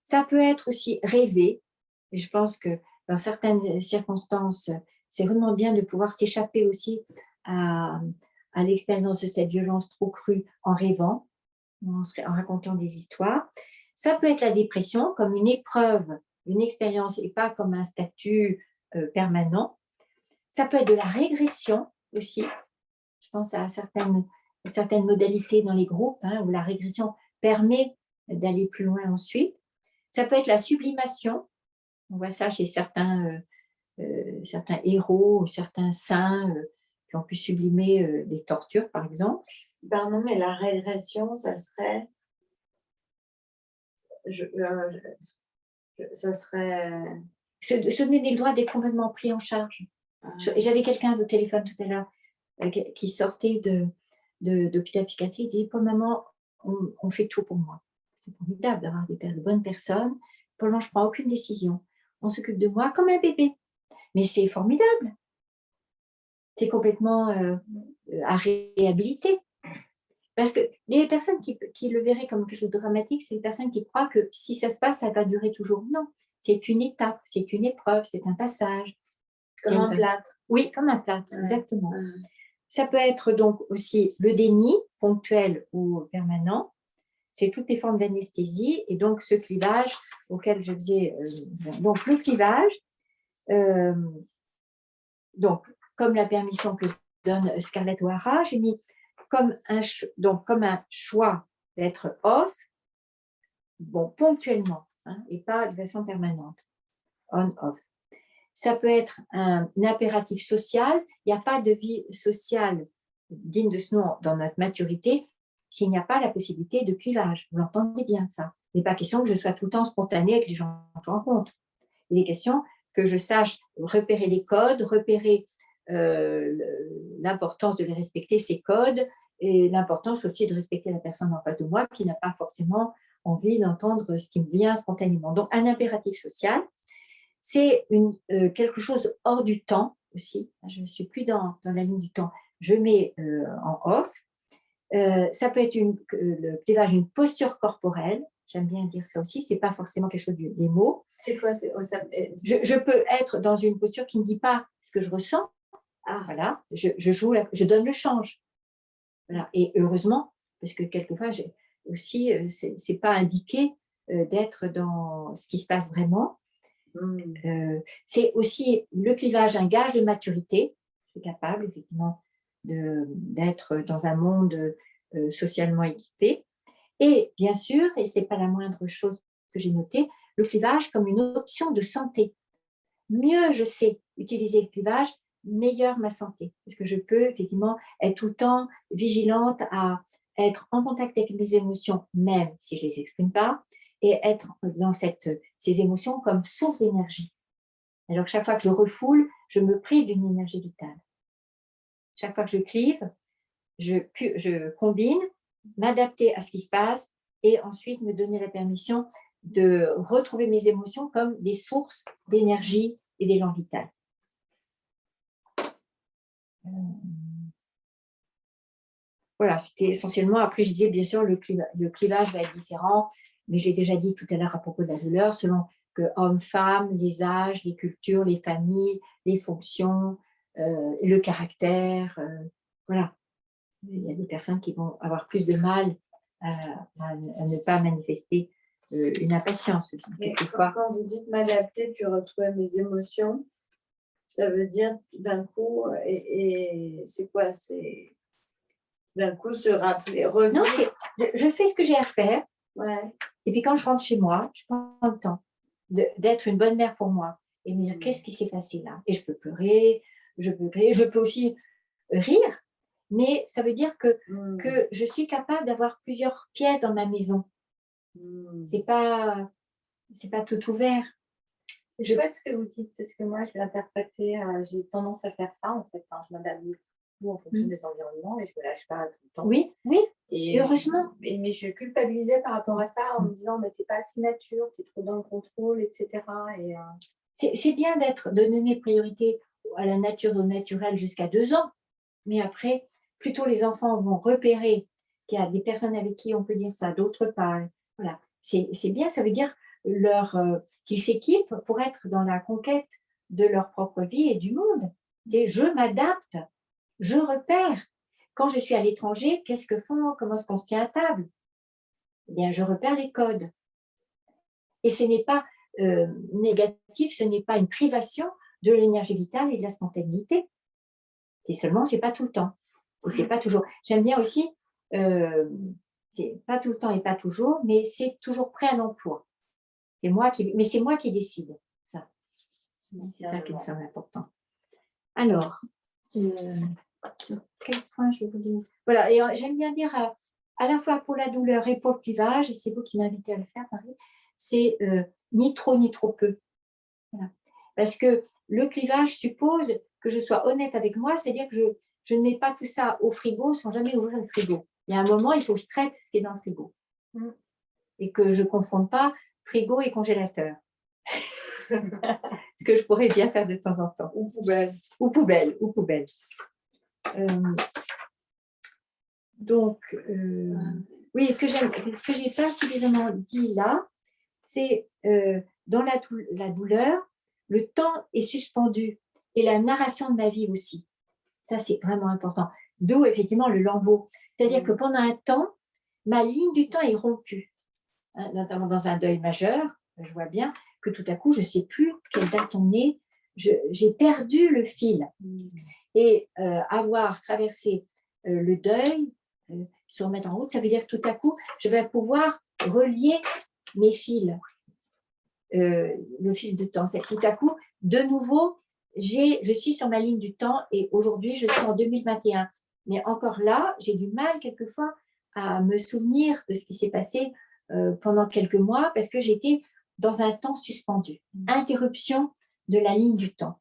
[SPEAKER 1] Ça peut être aussi rêver, et je pense que dans certaines circonstances, c'est vraiment bien de pouvoir s'échapper aussi à l'expérience de cette violence trop crue en rêvant, en racontant des histoires. Ça peut être la dépression comme une épreuve, une expérience et pas comme un statut permanent. Ça peut être de la régression aussi. Je pense à certaines modalités dans les groupes où la régression permet d'aller plus loin ensuite. Ça peut être la sublimation. On voit ça chez certains héros ou certains saints qui ont pu sublimer des tortures, par exemple.
[SPEAKER 2] Pardon, mais la régression, ça serait... ça serait...
[SPEAKER 1] Se donner le droit d'être complètement pris en charge. J'avais quelqu'un au téléphone tout à l'heure qui sortait d'hôpital psychiatrique, il dit « Pour maman, on fait tout pour moi. C'est formidable d'avoir de bonnes personnes. Pour le moment, je ne prends aucune décision. On s'occupe de moi comme un bébé. Mais c'est formidable. C'est complètement à réhabiliter. » Parce que les personnes qui le verraient comme quelque chose de dramatique, c'est les personnes qui croient que si ça se passe, ça va durer toujours. Non, c'est une étape, c'est une épreuve, c'est un passage.
[SPEAKER 2] Comme un plâtre.
[SPEAKER 1] Oui, comme un plâtre, exactement. Ça peut être donc aussi le déni, ponctuel ou permanent. C'est toutes les formes d'anesthésie et donc ce clivage auquel je faisais. Donc le clivage, donc comme la permission que donne Scarlett O'Hara, j'ai mis comme un choix d'être off, bon, ponctuellement, hein, et pas de façon permanente, on-off. Ça peut être un impératif social. Il n'y a pas de vie sociale digne de ce nom dans notre maturité s'il n'y a pas la possibilité de clivage. Vous l'entendez bien, ça. Il n'est pas question que je sois tout le temps spontanée avec les gens que je rencontre. Il est question que je sache repérer les codes, repérer l'importance de les respecter, ces codes, et l'importance aussi de respecter la personne en face de moi qui n'a pas forcément envie d'entendre ce qui me vient spontanément. Donc, un impératif social, c'est quelque chose hors du temps aussi. Je ne suis plus dans la ligne du temps. Je mets en off. Ça peut être le clivage d'une posture corporelle. J'aime bien dire ça aussi. Ce n'est pas forcément quelque chose des mots.
[SPEAKER 2] C'est quoi
[SPEAKER 1] je peux être dans une posture qui ne dit pas ce que je ressens. Ah. Voilà. Je donne le change. Voilà. Et heureusement, parce que quelquefois, aussi, ce n'est pas indiqué d'être dans ce qui se passe vraiment. C'est aussi le clivage, un gage de maturité. Je suis capable, effectivement, d'être dans un monde socialement équipé. Et bien sûr, et ce n'est pas la moindre chose que j'ai notée, le clivage comme une option de santé. Mieux je sais utiliser le clivage, meilleure ma santé. Parce que je peux effectivement être tout le temps vigilante à être en contact avec mes émotions, même si je ne les exprime pas, et être dans ces émotions comme source d'énergie. Alors chaque fois que je refoule, je me prive d'une énergie vitale. Chaque fois que je clive, je combine, m'adapter à ce qui se passe et ensuite me donner la permission de retrouver mes émotions comme des sources d'énergie et d'élan vital. Voilà, c'était essentiellement. Après, je disais, bien sûr, le clivage va être différent, mais je l'ai déjà dit tout à l'heure à propos de la douleur, selon que hommes, femmes, les âges, les cultures, les familles, les fonctions, le caractère. Voilà. Il y a des personnes qui vont avoir plus de mal à ne pas manifester une impatience.
[SPEAKER 2] Quand vous dites m'adapter puis retrouver mes émotions, ça veut dire d'un coup, et c'est quoi? C'est d'un coup se rappeler, revenir.
[SPEAKER 1] Non, je fais ce que j'ai à faire.
[SPEAKER 2] Ouais.
[SPEAKER 1] Et puis quand je rentre chez moi, je prends le temps d'être une bonne mère pour moi et me dire qu'est-ce qui s'est passé là. Et je peux pleurer, je peux aussi rire, mais ça veut dire que je suis capable d'avoir plusieurs pièces dans ma maison. C'est pas tout ouvert.
[SPEAKER 3] C'est chouette ce que vous dites, parce que moi, je vais l'interpréter, j'ai tendance à faire ça, en fait. Hein, je m'adapte beaucoup en fonction des environnements et je ne me lâche pas tout le temps.
[SPEAKER 1] Oui, et heureusement.
[SPEAKER 3] Mais je culpabilisais par rapport à ça en me disant, mais tu n'es pas assez mature, tu es trop dans le contrôle, etc.
[SPEAKER 1] C'est bien de donner priorité à la nature, au naturel jusqu'à 2 ans, mais après, plutôt les enfants vont repérer qu'il y a des personnes avec qui on peut dire ça, d'autres pas. Voilà, c'est bien, ça veut dire qu'ils s'équipent pour être dans la conquête de leur propre vie et du monde. Je m'adapte, je repère. Quand je suis à l'étranger, qu'est-ce que font? Comment est-ce qu'on se tient à table? Eh bien, je repère les codes. Et ce n'est pas négatif, ce n'est pas une privation de l'énergie vitale et de la spontanéité. C'est seulement, c'est pas tout le temps. Et c'est pas toujours. J'aime bien aussi, c'est pas tout le temps et pas toujours, mais c'est toujours prêt à l'emploi. Mais c'est moi qui décide. Ça. C'est ça qui me semble important. Alors, sur quel point je voulais. Voilà, et j'aime bien dire à la fois pour la douleur et pour le clivage, et c'est vous qui m'invitez à le faire, Marie, c'est ni trop ni trop peu. Voilà. Parce que le clivage suppose que je sois honnête avec moi, c'est-à-dire que je ne mets pas tout ça au frigo sans jamais ouvrir le frigo. Il y a un moment, il faut que je traite ce qui est dans le frigo. Et que je ne confonde pas frigo et congélateur. Ce que je pourrais bien faire de temps en temps.
[SPEAKER 2] Ou poubelle.
[SPEAKER 1] Ou poubelle. Donc, oui, ce que je n'ai pas suffisamment dit là, c'est dans la douleur, le temps est suspendu et la narration de ma vie aussi. Ça, c'est vraiment important. D'où, effectivement, le lambeau. C'est-à-dire que pendant un temps, ma ligne du temps est rompue. Hein, notamment dans un deuil majeur, je vois bien que tout à coup, je ne sais plus quelle date on est. J'ai perdu le fil. Et avoir traversé le deuil, se remettre en route. Ça veut dire que tout à coup, je vais pouvoir relier mes fils, le fil de temps. C'est tout à coup, de nouveau, je suis sur ma ligne du temps et aujourd'hui, je suis en 2021. Mais encore là, j'ai du mal quelquefois à me souvenir de ce qui s'est passé pendant quelques mois parce que j'étais dans un temps suspendu. Interruption de la ligne du temps.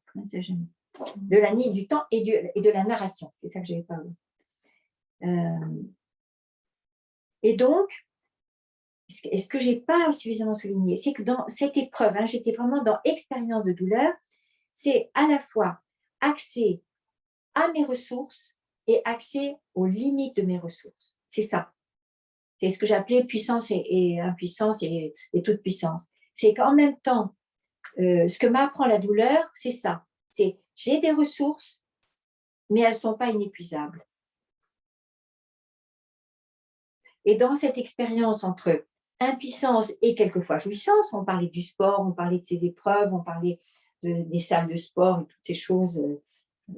[SPEAKER 1] De la ligne du temps et de la narration. C'est ça que j'avais parlé. Et donc, ce que je n'ai pas suffisamment souligné, c'est que dans cette épreuve, j'étais vraiment dans expérience de douleur, c'est à la fois accès à mes ressources et accès aux limites de mes ressources. C'est ça. C'est ce que j'appelais puissance et impuissance et toute puissance. C'est qu'en même temps, ce que m'apprend la douleur, c'est ça. C'est j'ai des ressources, mais elles ne sont pas inépuisables. Et dans cette expérience entre impuissance et quelquefois jouissance, on parlait du sport, on parlait de ces épreuves, on parlait des salles de sport et toutes ces choses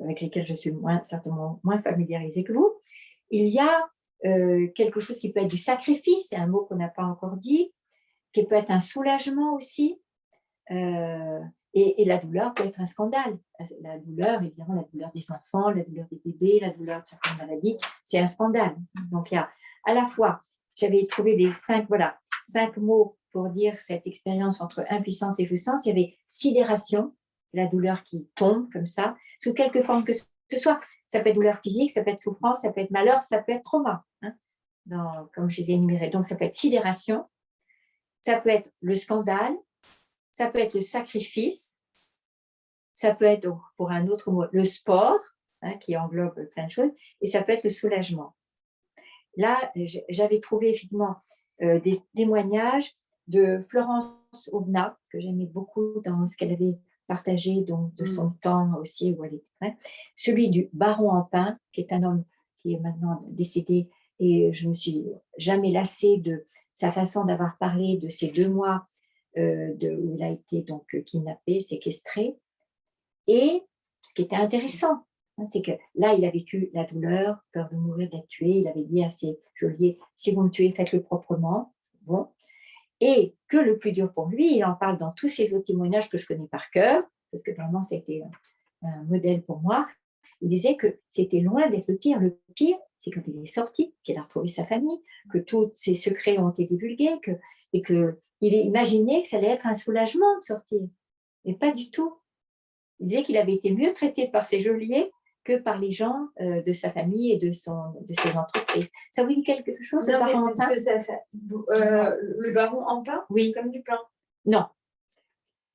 [SPEAKER 1] avec lesquelles je suis certainement moins familiarisée que vous. Il y a quelque chose qui peut être du sacrifice, c'est un mot qu'on n'a pas encore dit, qui peut être un soulagement aussi, et la douleur peut être un scandale. La douleur, évidemment, la douleur des enfants, la douleur des bébés, la douleur de certaines maladies, c'est un scandale. Donc, il y a à la fois, j'avais trouvé les 5 mots pour dire cette expérience entre impuissance et jouissance. Il y avait sidération, la douleur qui tombe comme ça, sous quelque forme que ce soit. Ça peut être douleur physique, ça peut être souffrance, ça peut être malheur, ça peut être trauma, comme je les ai énumérés. Donc, ça peut être sidération, ça peut être le scandale, ça peut être le sacrifice, ça peut être, pour un autre mot, le sport, qui englobe plein de choses, et ça peut être le soulagement. Là, j'avais trouvé effectivement des témoignages de Florence Aubenas, que j'aimais beaucoup dans ce qu'elle avait partagé donc, de son temps aussi, où elle était, celui du baron Empin, qui est un homme qui est maintenant décédé, et je ne me suis jamais lassée de sa façon d'avoir parlé de ces 2 mois où il a été donc kidnappé, séquestré. Et ce qui était intéressant, c'est que là, il a vécu la douleur, peur de mourir, d'être tué. Il avait dit à ses geôliers, si vous me tuez, faites-le proprement. Bon. Et que le plus dur pour lui, il en parle dans tous ses autres témoignages que je connais par cœur, parce que vraiment, c'était un modèle pour moi. Il disait que c'était loin d'être le pire. Le pire, c'est quand il est sorti, qu'il a retrouvé sa famille, que tous ses secrets ont été divulgués, et qu'il imaginait que ça allait être un soulagement de sortir. Mais pas du tout. Il disait qu'il avait été mieux traité par ses geôliers que par les gens de sa famille et de ses entreprises. Ça vous dit quelque chose,
[SPEAKER 2] le baron Empin? Le baron Empin?
[SPEAKER 1] Oui.
[SPEAKER 2] Comme du pain?
[SPEAKER 1] Non.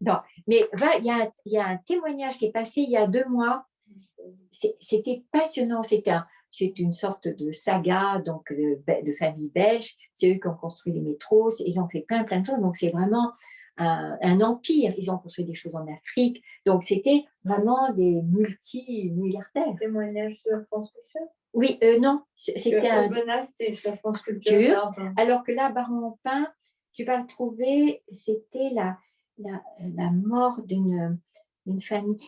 [SPEAKER 1] Non. Mais il y a un témoignage qui est passé il y a 2 mois. C'était passionnant. C'est une sorte de saga donc de famille belge. C'est eux qui ont construit les métros. Ils ont fait plein de choses. Donc, c'est vraiment un empire. Ils ont construit des choses en Afrique. Donc, c'était vraiment des multimilliardaires.
[SPEAKER 2] Témoignage sur France Culture?
[SPEAKER 1] Oui, non. C'était
[SPEAKER 2] c'était sur France Culture.
[SPEAKER 1] Alors que là, Baron Empin, tu vas le trouver, c'était la mort d'une famille.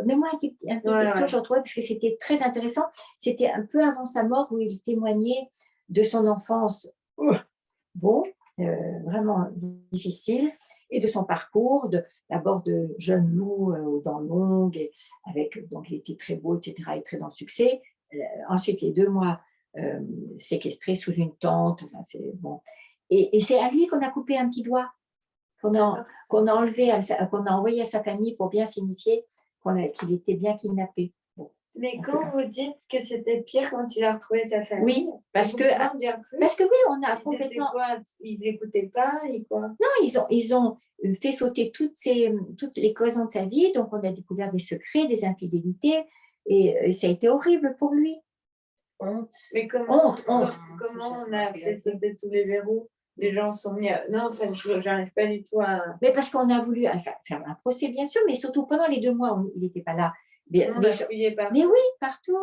[SPEAKER 1] Mets-moi un petit texto, je retrouvais, parce que c'était très intéressant. C'était un peu avant sa mort où il témoignait de son enfance. Vraiment difficile, et de son parcours, d'abord de jeune loup aux dents longues, donc il était très beau, etc., et très dans le succès. Ensuite, les 2 mois séquestrés sous une tente, c'est bon. Et c'est à lui qu'on a coupé un petit doigt, qu'on a envoyé à sa famille pour bien signifier qu'il était bien kidnappé. Bon.
[SPEAKER 2] Mais quand vous dites que c'était pire quand il a retrouvé sa famille,
[SPEAKER 1] oui, parce que oui, on a complètement.
[SPEAKER 2] Ils n'écoutaient pas et quoi?
[SPEAKER 1] Non, ils ont fait sauter toutes les cloisons de sa vie, donc on a découvert des secrets, des infidélités, et ça a été horrible pour lui.
[SPEAKER 2] Honte. Mais comment on a fait sauter tous les verrous? Les gens sont mis à... Non, je n'arrive pas du tout à...
[SPEAKER 1] Mais parce qu'on a voulu faire un procès, bien sûr, mais surtout pendant les 2 mois, il n'était pas là. Mais oui, partout.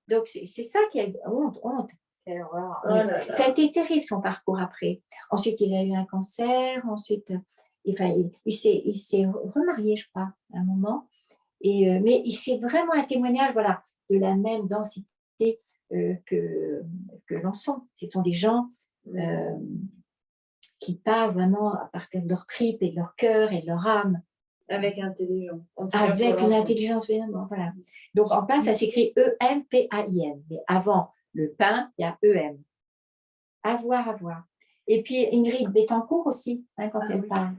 [SPEAKER 1] Donc, c'est ça qui a honte. Quelle horreur. Ça a été terrible, son parcours après. Ensuite, il a eu un cancer. Ensuite, il s'est remarié, je crois, à un moment. Mais c'est vraiment un témoignage, de la même densité mortalité que l'on sont. Ce sont des gens qui parlent vraiment à partir de leur tripes et de leur cœur et de leur âme.
[SPEAKER 2] Avec intelligence.
[SPEAKER 1] Avec une intelligence, évidemment. Voilà. Donc, en pain, ça s'écrit E-M-P-A-I-N. Mais avant le pain, il y a E-M. Avoir, avoir. Et puis, Ingrid Betancourt aussi, hein, quand elle parle.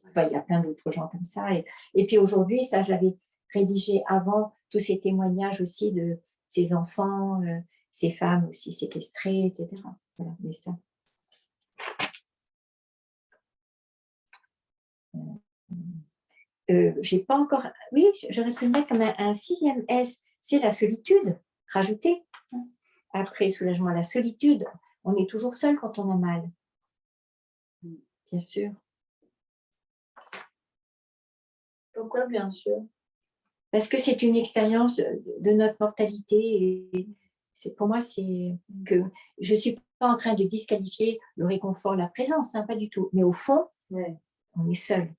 [SPEAKER 1] Enfin, il y a plein d'autres gens comme ça. Et puis, aujourd'hui, ça, j'avais rédigé avant tous ces témoignages aussi de ces enfants, ces femmes aussi séquestrées, etc. Voilà, mais ça. J'ai pas encore. Oui, j'aurais pu le mettre comme un 6e S. C'est la solitude, rajouter. Après, soulagement à la solitude. On est toujours seul quand on a mal. Bien sûr.
[SPEAKER 2] Pourquoi, bien sûr?
[SPEAKER 1] Parce que c'est une expérience de notre mortalité. Et pour moi, c'est que je ne suis pas en train de disqualifier le réconfort, la présence, hein, pas du tout. Mais au fond, on est seul.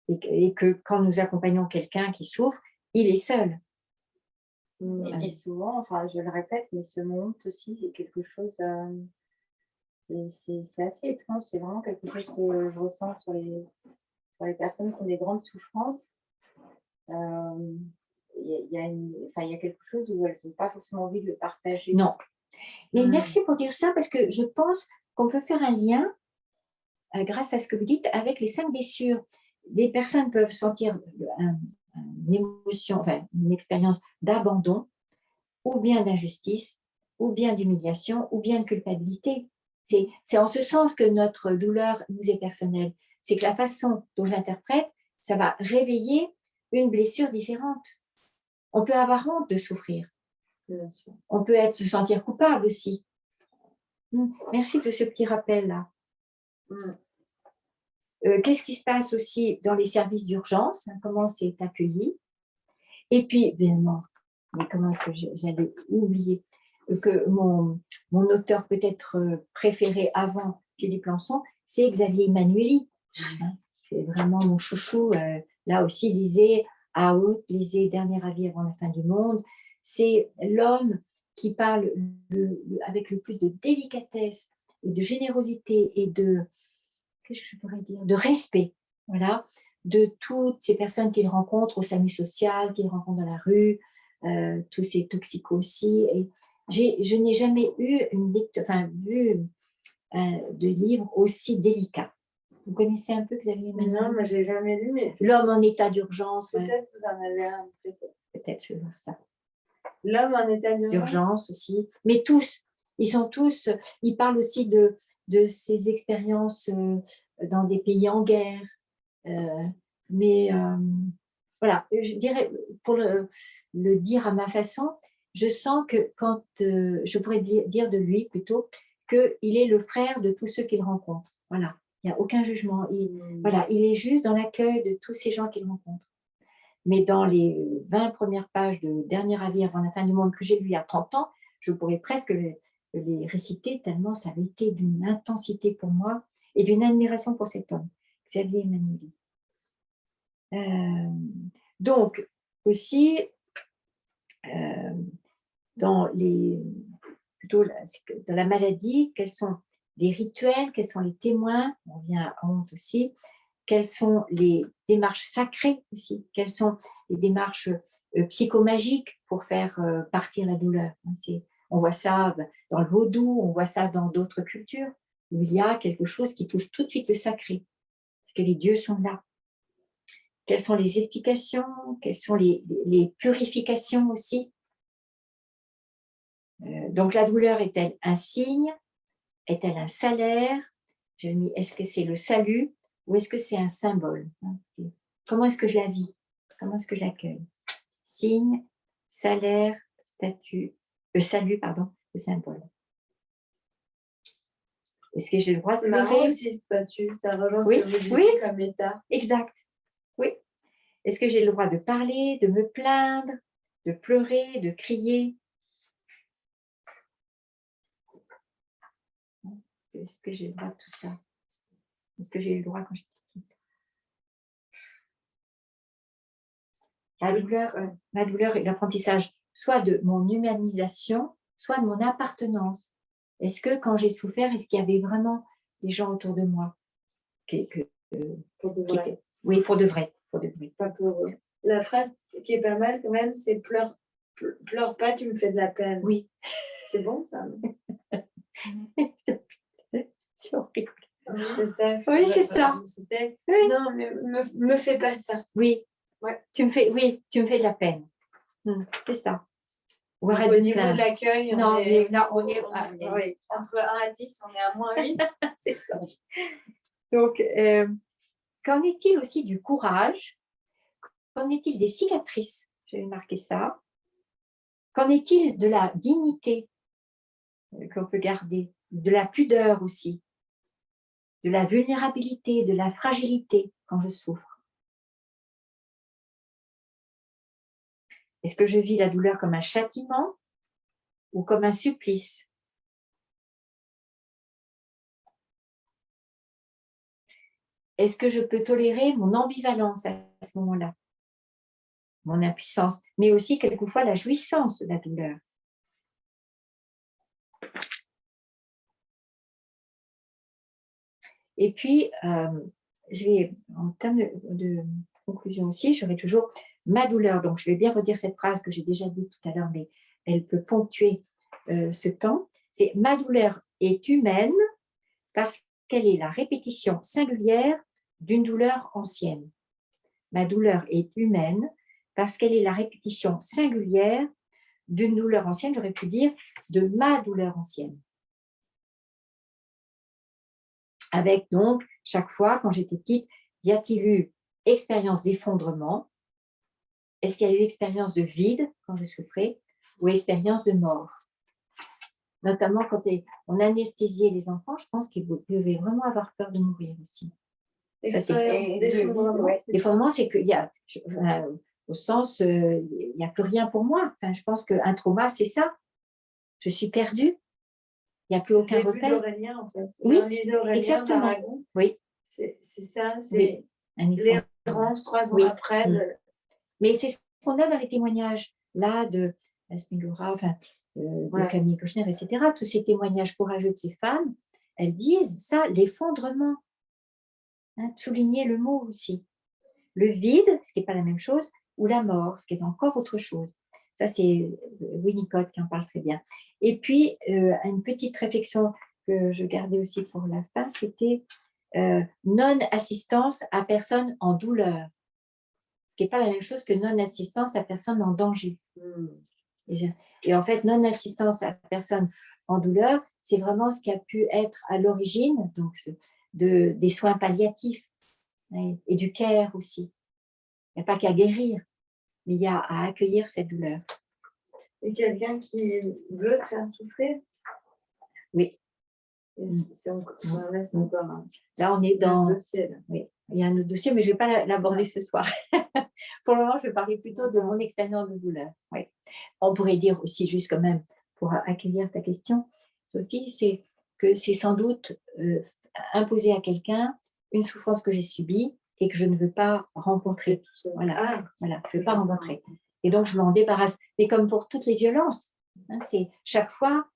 [SPEAKER 1] Et que quand nous accompagnons quelqu'un qui souffre, il est seul.
[SPEAKER 3] Et souvent, enfin, je le répète, mais ce monde aussi, c'est quelque chose, c'est assez étrange. C'est vraiment quelque chose que je ressens sur les personnes qui ont des grandes souffrances. Il y a quelque chose où elles n'ont pas forcément envie de le partager.
[SPEAKER 1] Non. Mais merci pour dire ça, parce que je pense qu'on peut faire un lien, grâce à ce que vous dites, avec les 5 blessures. Des personnes peuvent sentir une émotion, enfin, une expérience d'abandon, ou bien d'injustice, ou bien d'humiliation, ou bien de culpabilité. C'est en ce sens que notre douleur nous est personnelle. C'est que la façon dont je l'interprète, ça va réveiller une blessure différente. On peut avoir honte de souffrir. On peut se sentir coupable aussi. Merci de ce petit rappel-là. Qu'est-ce qui se passe aussi dans les services d'urgence, hein, comment c'est accueilli? Et puis, évidemment, mais comment est-ce que j'allais oublier que mon auteur peut-être préféré avant Philippe Lançon, c'est Xavier Emmanuelli. Hein, c'est vraiment mon chouchou. Là aussi, lisez Out, lisez Dernier avis avant la fin du monde. C'est l'homme qui parle avec le plus de délicatesse et de générosité et de, qu'est-ce que je pourrais dire, de respect, voilà, de toutes ces personnes qu'il rencontre au SAMU social, qu'il rencontre dans la rue, tous ces toxicos aussi. Et je n'ai jamais eu vu de livre aussi délicat. Vous connaissez un peu Xavier Emmanuel?
[SPEAKER 2] Non, moi j'ai jamais lu, mais
[SPEAKER 1] L'homme en état d'urgence.
[SPEAKER 2] Peut-être vous en avez un.
[SPEAKER 1] Peut-être, je vais voir ça.
[SPEAKER 2] L'homme en état
[SPEAKER 1] d'urgence aussi. Mais tous, ils parlent aussi de ces expériences dans des pays en guerre. Voilà, je dirais, pour le dire à ma façon, je sens que quand, je pourrais dire de lui plutôt, qu'il est le frère de tous ceux qu'il rencontre. Voilà, il n'y a aucun jugement. Voilà, il est juste dans l'accueil de tous ces gens qu'il rencontre. Mais dans les 20 premières pages de Dernier avis avant la fin du monde que j'ai lu il y a 30 ans, je pourrais presque les réciter tellement ça avait été d'une intensité pour moi et d'une admiration pour cet homme, Xavier Emmanuelli. Donc, aussi, dans la maladie, quels sont les rituels, quels sont les témoins, on vient à honte aussi, quelles sont les démarches sacrées aussi, quelles sont les démarches psychomagiques pour faire partir la douleur. On voit ça dans le vaudou, on voit ça dans d'autres cultures, où il y a quelque chose qui touche tout de suite le sacré, parce que les dieux sont là. Quelles sont les explications, quelles sont les purifications aussi. Donc la douleur est-elle un signe? Est-elle un salaire? J'ai mis, est-ce que c'est le salut ou est-ce que c'est un symbole? Comment est-ce que je la vis? Comment est-ce que je l'accueille? Signe, salaire, statut, salut, pardon, le symbole. Est-ce que j'ai le droit de pleurer?
[SPEAKER 2] C'est marrant aussi, statut, ça rejoint ce que vous dites comme état.
[SPEAKER 1] Exact, oui. Est-ce que j'ai le droit de parler, de me plaindre, de pleurer, de crier? Est-ce que j'ai le droit de tout ça? Est-ce que j'ai eu le droit quand j'étais petite? La douleur et l'apprentissage soit de mon humanisation, soit de mon appartenance. Est-ce que quand j'ai souffert, est-ce qu'il y avait vraiment des gens autour de moi
[SPEAKER 2] pour de vrai.
[SPEAKER 1] Oui, pour de vrai. Pour de vrai.
[SPEAKER 2] Pas pour eux. La phrase qui est pas mal quand même, c'est pleure pas, tu me fais de la peine.
[SPEAKER 1] Oui.
[SPEAKER 2] C'est bon ça.
[SPEAKER 1] C'est horrible.
[SPEAKER 2] C'est ça.
[SPEAKER 1] Oui, c'est ça.
[SPEAKER 2] Oui. Non, mais me fais pas ça.
[SPEAKER 1] Oui.
[SPEAKER 2] Ouais.
[SPEAKER 1] Tu me fais de la peine. C'est ça.
[SPEAKER 2] Au niveau de l'accueil,
[SPEAKER 1] on est
[SPEAKER 2] entre 1 à 10, on est à moins 8.
[SPEAKER 1] C'est ça. Donc, qu'en est-il aussi du courage? Qu'en est-il des cicatrices? J'avais marqué ça. Qu'en est-il de la dignité qu'on peut garder? De la pudeur aussi? De la vulnérabilité, de la fragilité quand je souffre? Est-ce que je vis la douleur comme un châtiment ou comme un supplice? Est-ce que je peux tolérer mon ambivalence à ce moment-là? Mon impuissance, mais aussi quelquefois la jouissance de la douleur. Et puis, je vais, en termes de conclusion aussi, j'aurai toujours ma douleur. Donc, je vais bien redire cette phrase que j'ai déjà dite tout à l'heure, mais elle peut ponctuer ce temps. C'est: ma douleur est humaine parce qu'elle est la répétition singulière d'une douleur ancienne. Ma douleur est humaine parce qu'elle est la répétition singulière d'une douleur ancienne, j'aurais pu dire de ma douleur ancienne. Avec donc, chaque fois, quand j'étais petite, y a-t-il eu expérience d'effondrement? Est-ce qu'il y a eu expérience de vide quand je souffrais? Ou expérience de mort? Notamment quand on anesthésiait les enfants, je pense qu'ils devaient vraiment avoir peur de mourir aussi. L'effondrement, c'est qu'il y a, au sens, il n'y a plus rien pour moi. Enfin, je pense qu'un trauma, c'est ça. Je suis perdue. Il n'y a plus aucun repère.
[SPEAKER 2] En fait.
[SPEAKER 1] Oui, exactement. Oui.
[SPEAKER 2] C'est ça, c'est l'errance 3 ans après.
[SPEAKER 1] Mais c'est ce qu'on a dans les témoignages, là, de Asmigora, de Camille Kochner, etc. Tous ces témoignages courageux de ces femmes, elles disent ça, l'effondrement. Souligner le mot aussi. Le vide, ce qui n'est pas la même chose, ou la mort, ce qui est encore autre chose. Ça, c'est Winnicott qui en parle très bien. Et puis, une petite réflexion que je gardais aussi pour la fin, c'était non-assistance à personne en douleur. Ce qui n'est pas la même chose que non-assistance à personne en danger. Et en fait, non-assistance à personne en douleur, c'est vraiment ce qui a pu être à l'origine donc, des soins palliatifs et du care aussi. Il n'y a pas qu'à guérir, mais il y a à accueillir cette douleur.
[SPEAKER 2] Et quelqu'un qui veut te faire souffrir? Oui.
[SPEAKER 1] Là, on est dans... Oui, il y a un autre dossier, mais je ne vais pas l'aborder ce soir. Pour le moment, je vais parler plutôt de mon expérience de douleur. Oui. On pourrait dire aussi, juste quand même, pour accueillir ta question, Sophie, c'est que c'est sans doute imposer à quelqu'un une souffrance que j'ai subie et que je ne veux pas rencontrer. Voilà, je ne veux pas rencontrer. Et donc, je m'en débarrasse. Mais comme pour toutes les violences, c'est chaque fois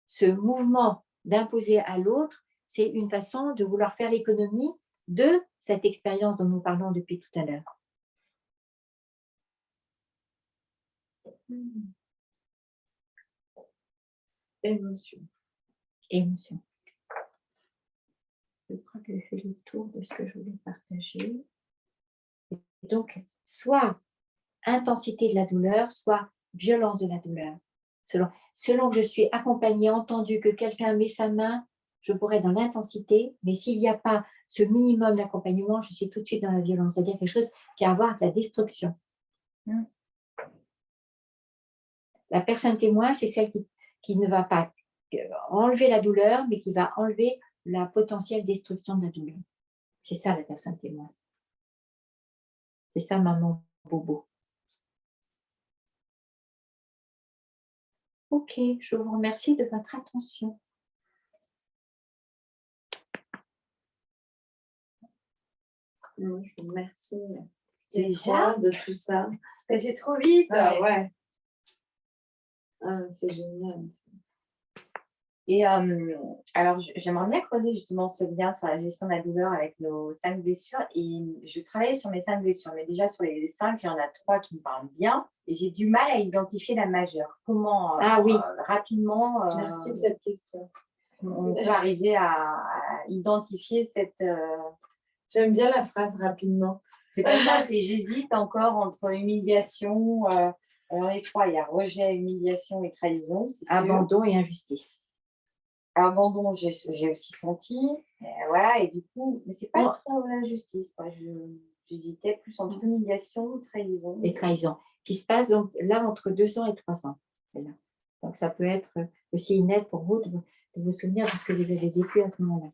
[SPEAKER 1] ce mouvement d'imposer à l'autre, c'est une façon de vouloir faire l'économie de cette expérience dont nous parlons depuis tout à l'heure.
[SPEAKER 2] Émotion.
[SPEAKER 1] Je crois que j'ai fait le tour de ce que je voulais partager. Donc, soit intensité de la douleur, soit violence de la douleur. Selon que je suis accompagnée, entendue, que quelqu'un met sa main, je pourrais être dans l'intensité, mais s'il n'y a pas ce minimum d'accompagnement, je suis tout de suite dans la violence, c'est-à-dire quelque chose qui a à voir avec la destruction. La personne témoin, c'est celle qui ne va pas enlever la douleur, mais qui va enlever la potentielle destruction de la douleur. C'est ça la personne témoin. C'est ça maman bobo. Ok, je vous remercie de votre attention.
[SPEAKER 2] Je vous remercie déjà de tout ça. C'est passé trop vite. Ouais. Ah, c'est génial.
[SPEAKER 3] Et alors, j'aimerais bien creuser justement ce lien sur la gestion de la douleur avec nos 5 blessures. Et je travaille sur mes 5 blessures, mais déjà sur les 5, il y en a 3 qui me parlent bien. Et j'ai du mal à identifier la majeure. Comment, rapidement,
[SPEAKER 2] merci de cette question.
[SPEAKER 3] On peut arriver à identifier cette...
[SPEAKER 2] J'aime bien la phrase rapidement.
[SPEAKER 3] C'est pas ça, c'est j'hésite encore entre humiliation. Alors les 3, il y a rejet, humiliation et trahison.
[SPEAKER 1] Abandon et injustice.
[SPEAKER 3] Abandon, j'ai aussi senti. Voilà, et du coup, mais c'est pas trop l'injustice. J'hésitais plus entre humiliation, trahison.
[SPEAKER 1] Et trahison, qui se passe donc là entre 2 ans et 3 ans. Voilà. Donc ça peut être aussi une aide pour vous de vous souvenir de ce que vous avez vécu à ce moment-là.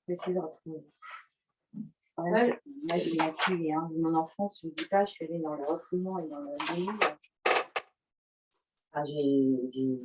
[SPEAKER 3] J'essaie de retrouver. Moi, j'ai vécu mon enfance, je ne dis pas, je suis allée dans le refoulement et dans le déni. J'ai